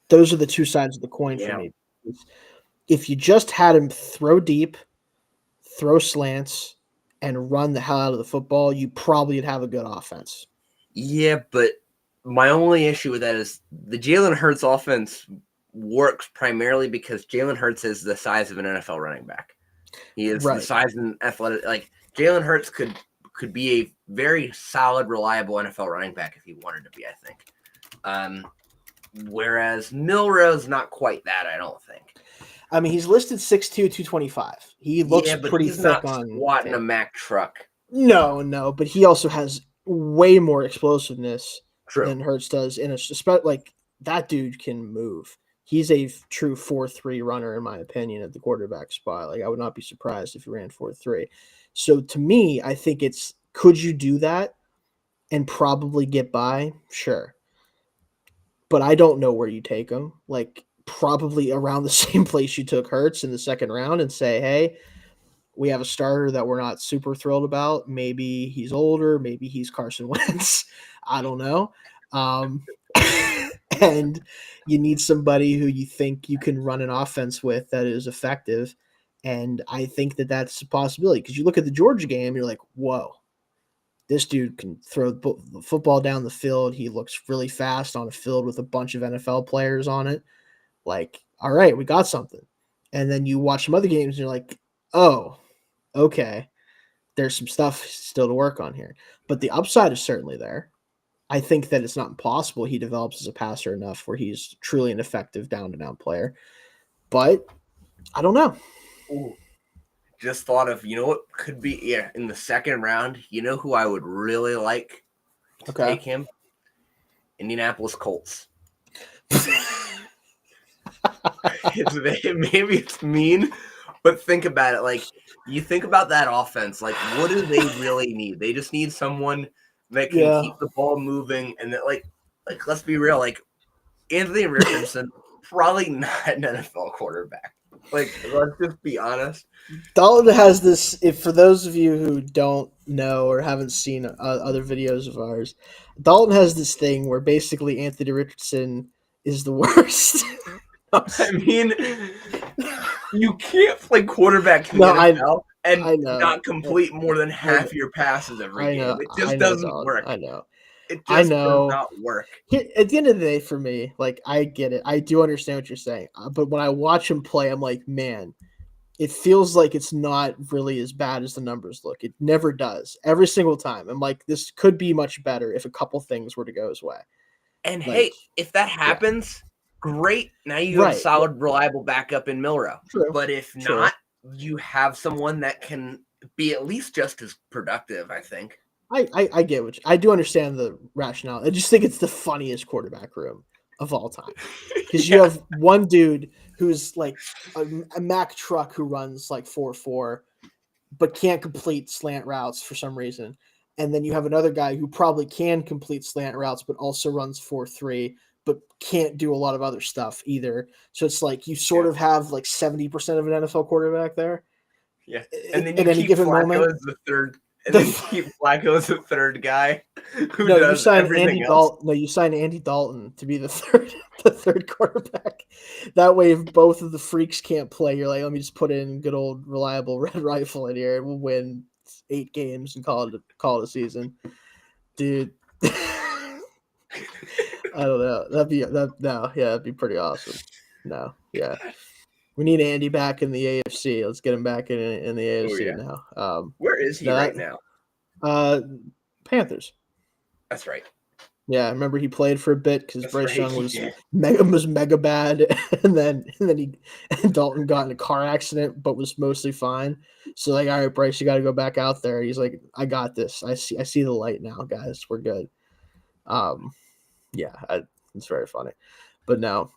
A: Those are the 2 sides of the coin for me. If you just had him throw deep, throw slants, and run the hell out of the football, you probably would have a good offense.
B: Yeah, but my only issue with that is the Jalen Hurts offense works primarily because Jalen Hurts is the size of an NFL running back. He is the size and athletic. Jalen Hurts could be a very solid, reliable NFL running back if he wanted to be, I think. Whereas Milroe's not quite that, I don't think.
A: I mean, he's listed 6'2", 225. He looks pretty
B: he's
A: thick
B: not
A: on
B: squatting a Mack truck.
A: No, but he also has way more explosiveness than Hurts does. That dude can move. He's a true 4.3 runner, in my opinion, at the quarterback spot. I would not be surprised if he ran 4.3. So to me, I think could you do that and probably get by? Sure. But I don't know where you take him. Probably around the same place you took Hurts in the second round and say, hey, we have a starter that we're not super thrilled about. Maybe he's older. Maybe he's Carson Wentz. I don't know. And you need somebody who you think you can run an offense with that is effective. And I think that that's a possibility because you look at the Georgia game, you're like, whoa, this dude can throw the football down the field. He looks really fast on a field with a bunch of NFL players on it. All right, we got something. And then you watch some other games and you're like, oh, okay, there's some stuff still to work on here. But the upside is certainly there. I think that it's not impossible he develops as a passer enough where he's truly an effective down-to-down player. But I don't know.
B: Ooh. just thought of, you know what could be in the second round. You know who I would really like to take him? Indianapolis Colts. Maybe it's mean, but think about it. Like, you think about that offense. Like, what do they really need? They just need someone that can keep the ball moving, and that, like let's be real. Like, Anthony Richardson, probably not an NFL quarterback. Like, let's just be honest.
A: Dalton has this. If for those of you who don't know or haven't seen other videos of ours, Dalton has this thing where basically Anthony Richardson is the worst.
B: I mean, you can't play quarterback in the NFL and not complete more than half your passes every game. It just doesn't work.
A: I know.
B: It just does not work.
A: At the end of the day, for me, like, I get it. I do understand what you're saying. But when I watch him play, I'm like, man, it feels like it's not really as bad as the numbers look. It never does. Every single time. I'm like, this could be much better if a couple things were to go his way.
B: And like, hey, if that happens, great. Now you have a solid, reliable backup in Milroe.
A: True.
B: But if not, you have someone that can be at least just as productive, I think.
A: I get what I do understand the rationale. I just think it's the funniest quarterback room of all time. Because you have one dude who's like a Mack truck who runs like 4.4, but can't complete slant routes for some reason. And then you have another guy who probably can complete slant routes, but also runs 4.3, but can't do a lot of other stuff either. So it's like you sort of have like 70% of an NFL quarterback there.
B: Yeah. And then you keep Flacco as the third. And then keep Flacco as the third guy who does everything else.
A: You sign Andy Dalton to be the third quarterback. That way, if both of the freaks can't play, you're like, let me just put in good old reliable red rifle in here, and we'll win 8 games and call it a season, dude. I don't know. That'd be pretty awesome. No, yeah. We need Andy back in the AFC. Let's get him back in the AFC now.
B: Where is he right now?
A: Panthers.
B: That's right.
A: Yeah, I remember he played for a bit because Bryce Young was mega bad, and Dalton got in a car accident, but was mostly fine. So like, all right, Bryce, you got to go back out there. He's like, I got this. I see the light now, guys. We're good. It's very funny, but no.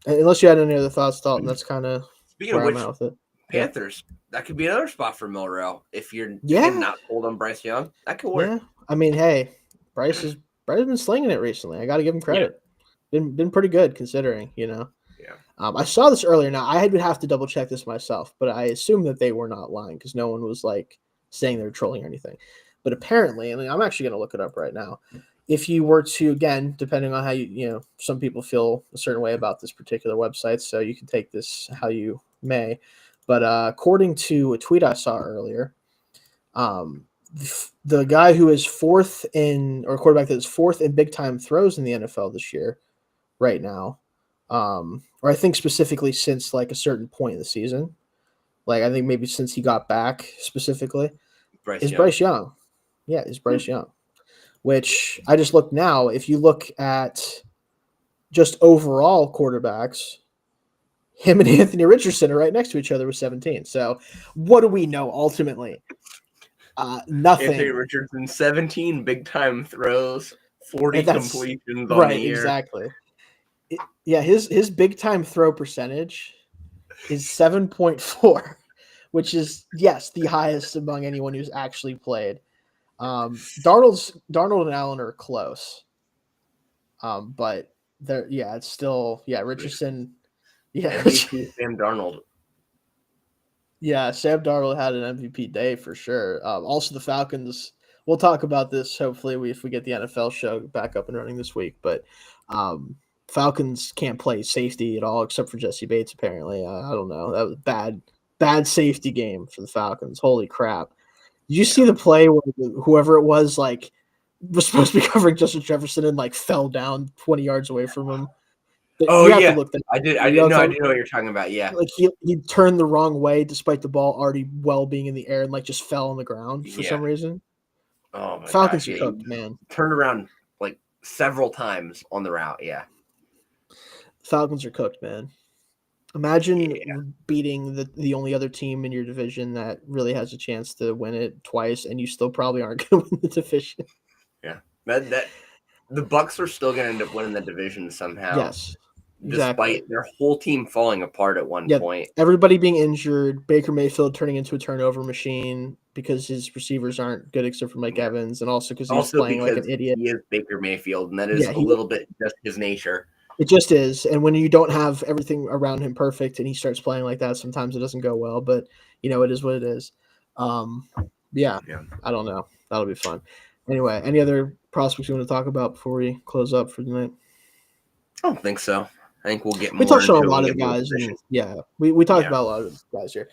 A: Unless you had any other thoughts, Dalton, that's kind of where I'm at with it.
B: Panthers, that could be another spot for Milroe if you're not sold on Bryce Young. That could work.
A: Yeah, I mean, hey, Bryce has been slinging it recently. I got to give him credit. Yeah. Been pretty good considering, you know.
B: Yeah.
A: I saw this earlier. Now I would have to double check this myself, but I assume that they were not lying because no one was like saying they were trolling or anything. But apparently, I mean, I'm actually going to look it up right now. If you were to, again, depending on how some people feel a certain way about this particular website, so you can take this how you may. But according to a tweet I saw earlier, the guy who is quarterback that is fourth in big time throws in the NFL this year, right now, or I think specifically since like a certain point in the season, like I think maybe since he got back specifically, Bryce Young. Yeah, is Bryce Young. Which I just looked now. If you look at just overall quarterbacks, him and Anthony Richardson are right next to each other with 17. So what do we know ultimately? Nothing.
B: Anthony Richardson, 17 big-time throws, 40 completions on the year.
A: Exactly. His big-time throw percentage is 7.4, which is, yes, the highest among anyone who's actually played. Darnold and Allen are close. But it's still Richardson. Yeah,
B: MVP Sam Darnold.
A: Yeah, Sam Darnold had an MVP day for sure. Also, the Falcons. We'll talk about this hopefully if we get the NFL show back up and running this week. But Falcons can't play safety at all except for Jesse Bates. Apparently, I don't know. That was bad safety game for the Falcons. Holy crap! Did you see the play where whoever it was was supposed to be covering Justin Jefferson and fell down 20 yards away from him?
B: I did. I didn't know what you're talking about. Yeah,
A: he turned the wrong way despite the ball already well being in the air and just fell on the ground for some reason.
B: Oh my
A: Falcons
B: gosh,
A: are cooked, man.
B: Turned around several times on the route. Yeah,
A: Falcons are cooked, man. Imagine beating the only other team in your division that really has a chance to win it twice, and you still probably aren't going to win the division.
B: Yeah, that the Bucks are still going to end up winning the division somehow,
A: Yes, exactly.
B: despite their whole team falling apart at one
A: Yep.
B: point.
A: Everybody being injured, Baker Mayfield turning into a turnover machine because his receivers aren't good except for Mike
B: Yeah.
A: Evans, and also because he's
B: Also
A: playing like
B: because
A: an idiot.
B: he is Baker Mayfield, and that is
A: Yeah,
B: a little bit just his nature.
A: it just is. And when you don't have everything around him perfect and he starts playing like that, sometimes it doesn't go well, but it is what it is. Yeah,
B: Yeah.
A: I don't know. That'll be fun. Anyway, any other prospects you want to talk about before we close up for tonight?
B: I don't think so. I think we'll get
A: We
B: more
A: touched on a
B: into
A: lot
B: we
A: of the
B: get more
A: guys, and
B: positions.
A: we talked
B: Yeah.
A: about a lot of the guys here.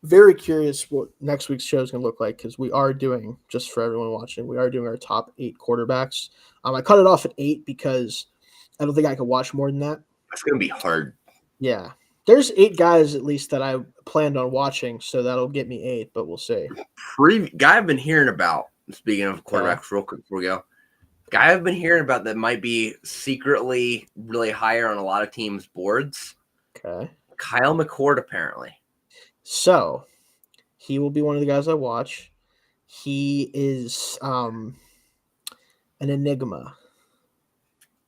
A: Very curious what next week's show is going to look like because we are doing, just for everyone watching, we are doing our top 8 quarterbacks. I cut it off at 8 because I don't think I could watch more than that.
B: It's going to be hard.
A: Yeah. There's 8 guys at least that I planned on watching, so that'll get me 8, but we'll see.
B: Guy I've been hearing about, speaking of quarterbacks, real quick before we go, guy I've been hearing about that might be secretly really higher on a lot of teams' boards.
A: Okay.
B: Kyle McCord, apparently.
A: So he will be one of the guys I watch. He is an enigma,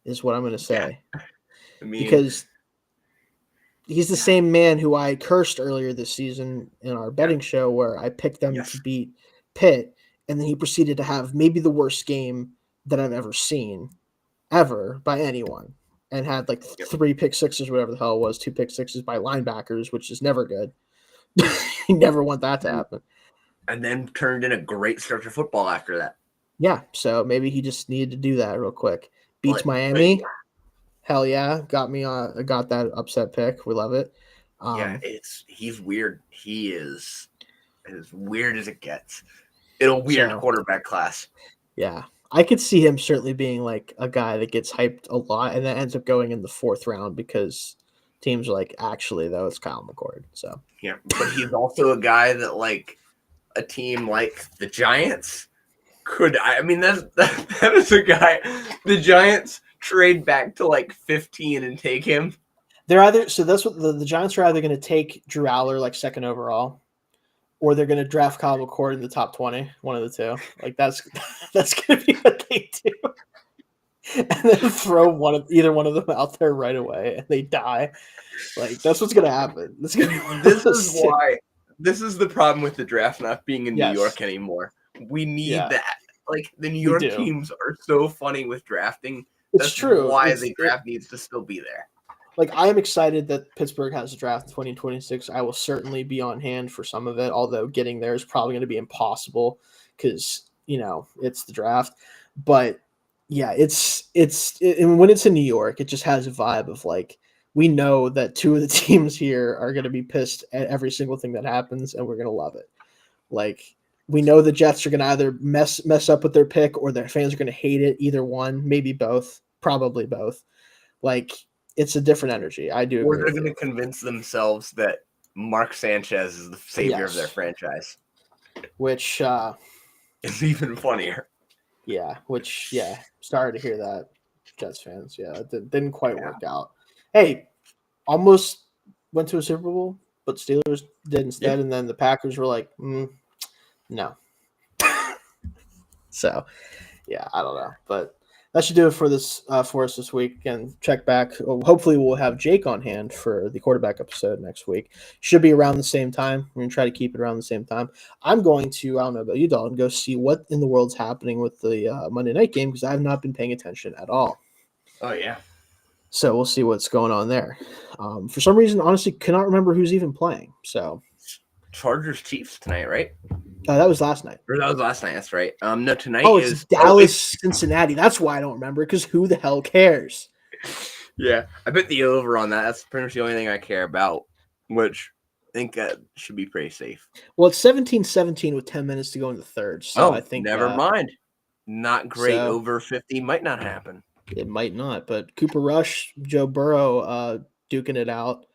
A: is what I'm going to say.
B: Yeah. I mean,
A: because he's the same man who I cursed earlier this season in our betting show where I picked them to beat Pitt, and then he proceeded to have maybe the worst game that I've ever seen, ever, by anyone, and had like 3 pick sixes, whatever the hell it was, 2 pick sixes by linebackers, which is never good. You never want that to happen.
B: And then turned in a great stretch of football after that.
A: Yeah, so maybe he just needed to do that real quick. Beats Miami. Hell yeah, got that upset pick. We love it.
B: He's weird. He is as weird as it gets in a weird quarterback class.
A: Yeah, I could see him certainly being like a guy that gets hyped a lot and that ends up going in the 4th round because teams are like, actually, though, it's Kyle McCord. So
B: yeah, but he's also a guy that like a team like the Giants could. I mean, that is a guy. The Giants trade back to like 15 and take him.
A: They're either that's what the Giants are either going to take Drew Aller like 2nd overall, or they're going to draft Kyle McCord in the top 20. One of the two. Like that's going to be what they do, and then throw either one of them out there right away, and they die. Like that's what's going to happen. This
B: is why. This is the problem with the draft not being in New York anymore. We need that. Like the New York teams are so funny with drafting.
A: That's true.
B: Why the draft needs to still be there.
A: Like I am excited that Pittsburgh has a draft in 2026. I will certainly be on hand for some of it, although getting there is probably going to be impossible because it's the draft. But yeah, and when it's in New York, it just has a vibe of like we know that 2 of the teams here are going to be pissed at every single thing that happens, and we're going to love it. Like we know the Jets are going to either mess up with their pick or their fans are going to hate it. Either one, maybe both, probably both. Like it's a different energy. I do.
B: Or they're going to convince themselves that Mark Sanchez is the savior of their franchise,
A: which
B: is even funnier.
A: Yeah. Sorry to hear that, Jets fans. Yeah, it didn't quite work out. Hey, almost went to a Super Bowl, but Steelers did instead, and then the Packers were like, no. So, yeah, I don't know, but that should do it for this for us this week. And check back. Hopefully, we'll have Jake on hand for the quarterback episode next week. Should be around the same time. We're gonna try to keep it around the same time. I'm going to, I don't know about you, Dalton, go see what in the world's happening with the Monday night game because I have not been paying attention at all.
B: Oh yeah.
A: So we'll see what's going on there. For some reason, honestly, cannot remember who's even playing. So
B: Chargers Chiefs tonight, right?
A: That was last night.
B: Or that was last night. That's right. No, tonight
A: is Dallas Cincinnati. That's why I don't remember because who the hell cares?
B: Yeah, I bet the over on that. That's pretty much the only thing I care about, which I think should be pretty safe.
A: Well, it's 17-17 with 10 minutes to go in the third. So I think
B: never mind. Not great. Over 50 might not happen.
A: It might not, but Cooper Rush, Joe Burrow duking it out.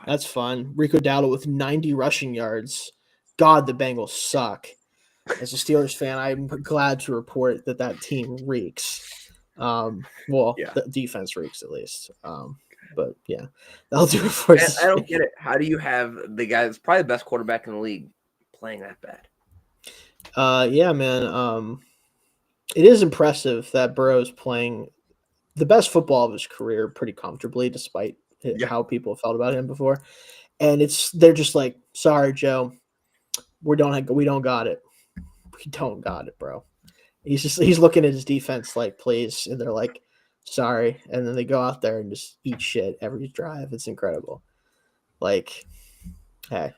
A: That's fun. Rico Dowdle with 90 rushing yards. God, the Bengals suck. As a Steelers fan, I'm glad to report that team reeks. The defense reeks at least. But yeah, that'll do it for us.
B: I don't get it. How do you have the guy that's probably the best quarterback in the league playing that bad?
A: Yeah, man. It is impressive that Burrow's playing the best football of his career pretty comfortably, despite
B: Yeah.
A: how people felt about him before. And they're just like, sorry, Joe, we don't got it. We don't got it, bro. He's looking at his defense like, please, and they're like, sorry, and then they go out there and just eat shit every drive. It's incredible. Like, hey,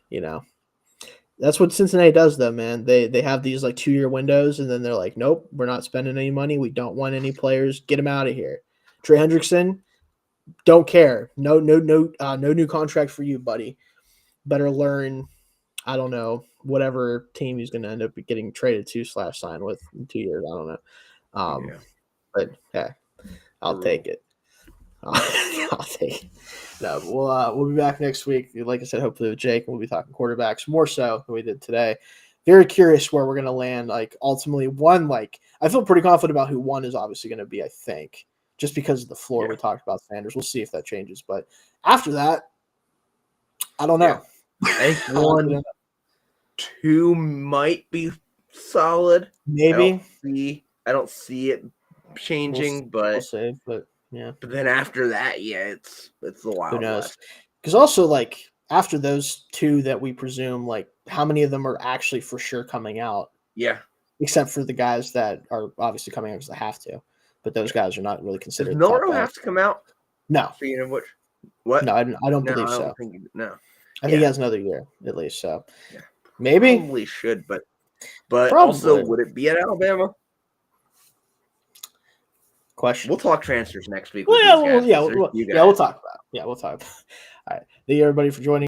A: that's what Cincinnati does, though, man. They have these like 2-year windows, and then they're like, nope, we're not spending any money. We don't want any players. Get them out of here. Trey Hendrickson, don't care. No new contract for you, buddy. Better learn. I don't know whatever team he's going to end up getting traded to / sign with in 2 years. I don't know.
B: Yeah.
A: But hey, I'll take it. I'll take it. No, we'll be back next week. Like I said, hopefully with Jake, we'll be talking quarterbacks more so than we did today. Very curious where we're going to land. Like ultimately, I feel pretty confident about who one is obviously going to be. I think just because of the floor we talked about Sanders. We'll see if that changes. But after that, I don't know.
B: I think 1, 2 might be solid.
A: Maybe
B: I don't see it changing,
A: we'll see. But yeah.
B: But then after that, yeah, it's the wild.
A: Who knows? Because also, like after those 2 that we presume, like how many of them are actually for sure coming out?
B: Yeah.
A: Except for the guys that are obviously coming out because they have to, but those guys are not really considered.
B: Does Milroe have to come out?
A: No.
B: Speaking of which, what?
A: No, I don't believe so. I think he has another year at least. So maybe
B: probably should, but also, would it be at Alabama?
A: Question.
B: We'll talk transfers next week.
A: We'll talk about it. We'll talk about it. All right. Thank you everybody for joining.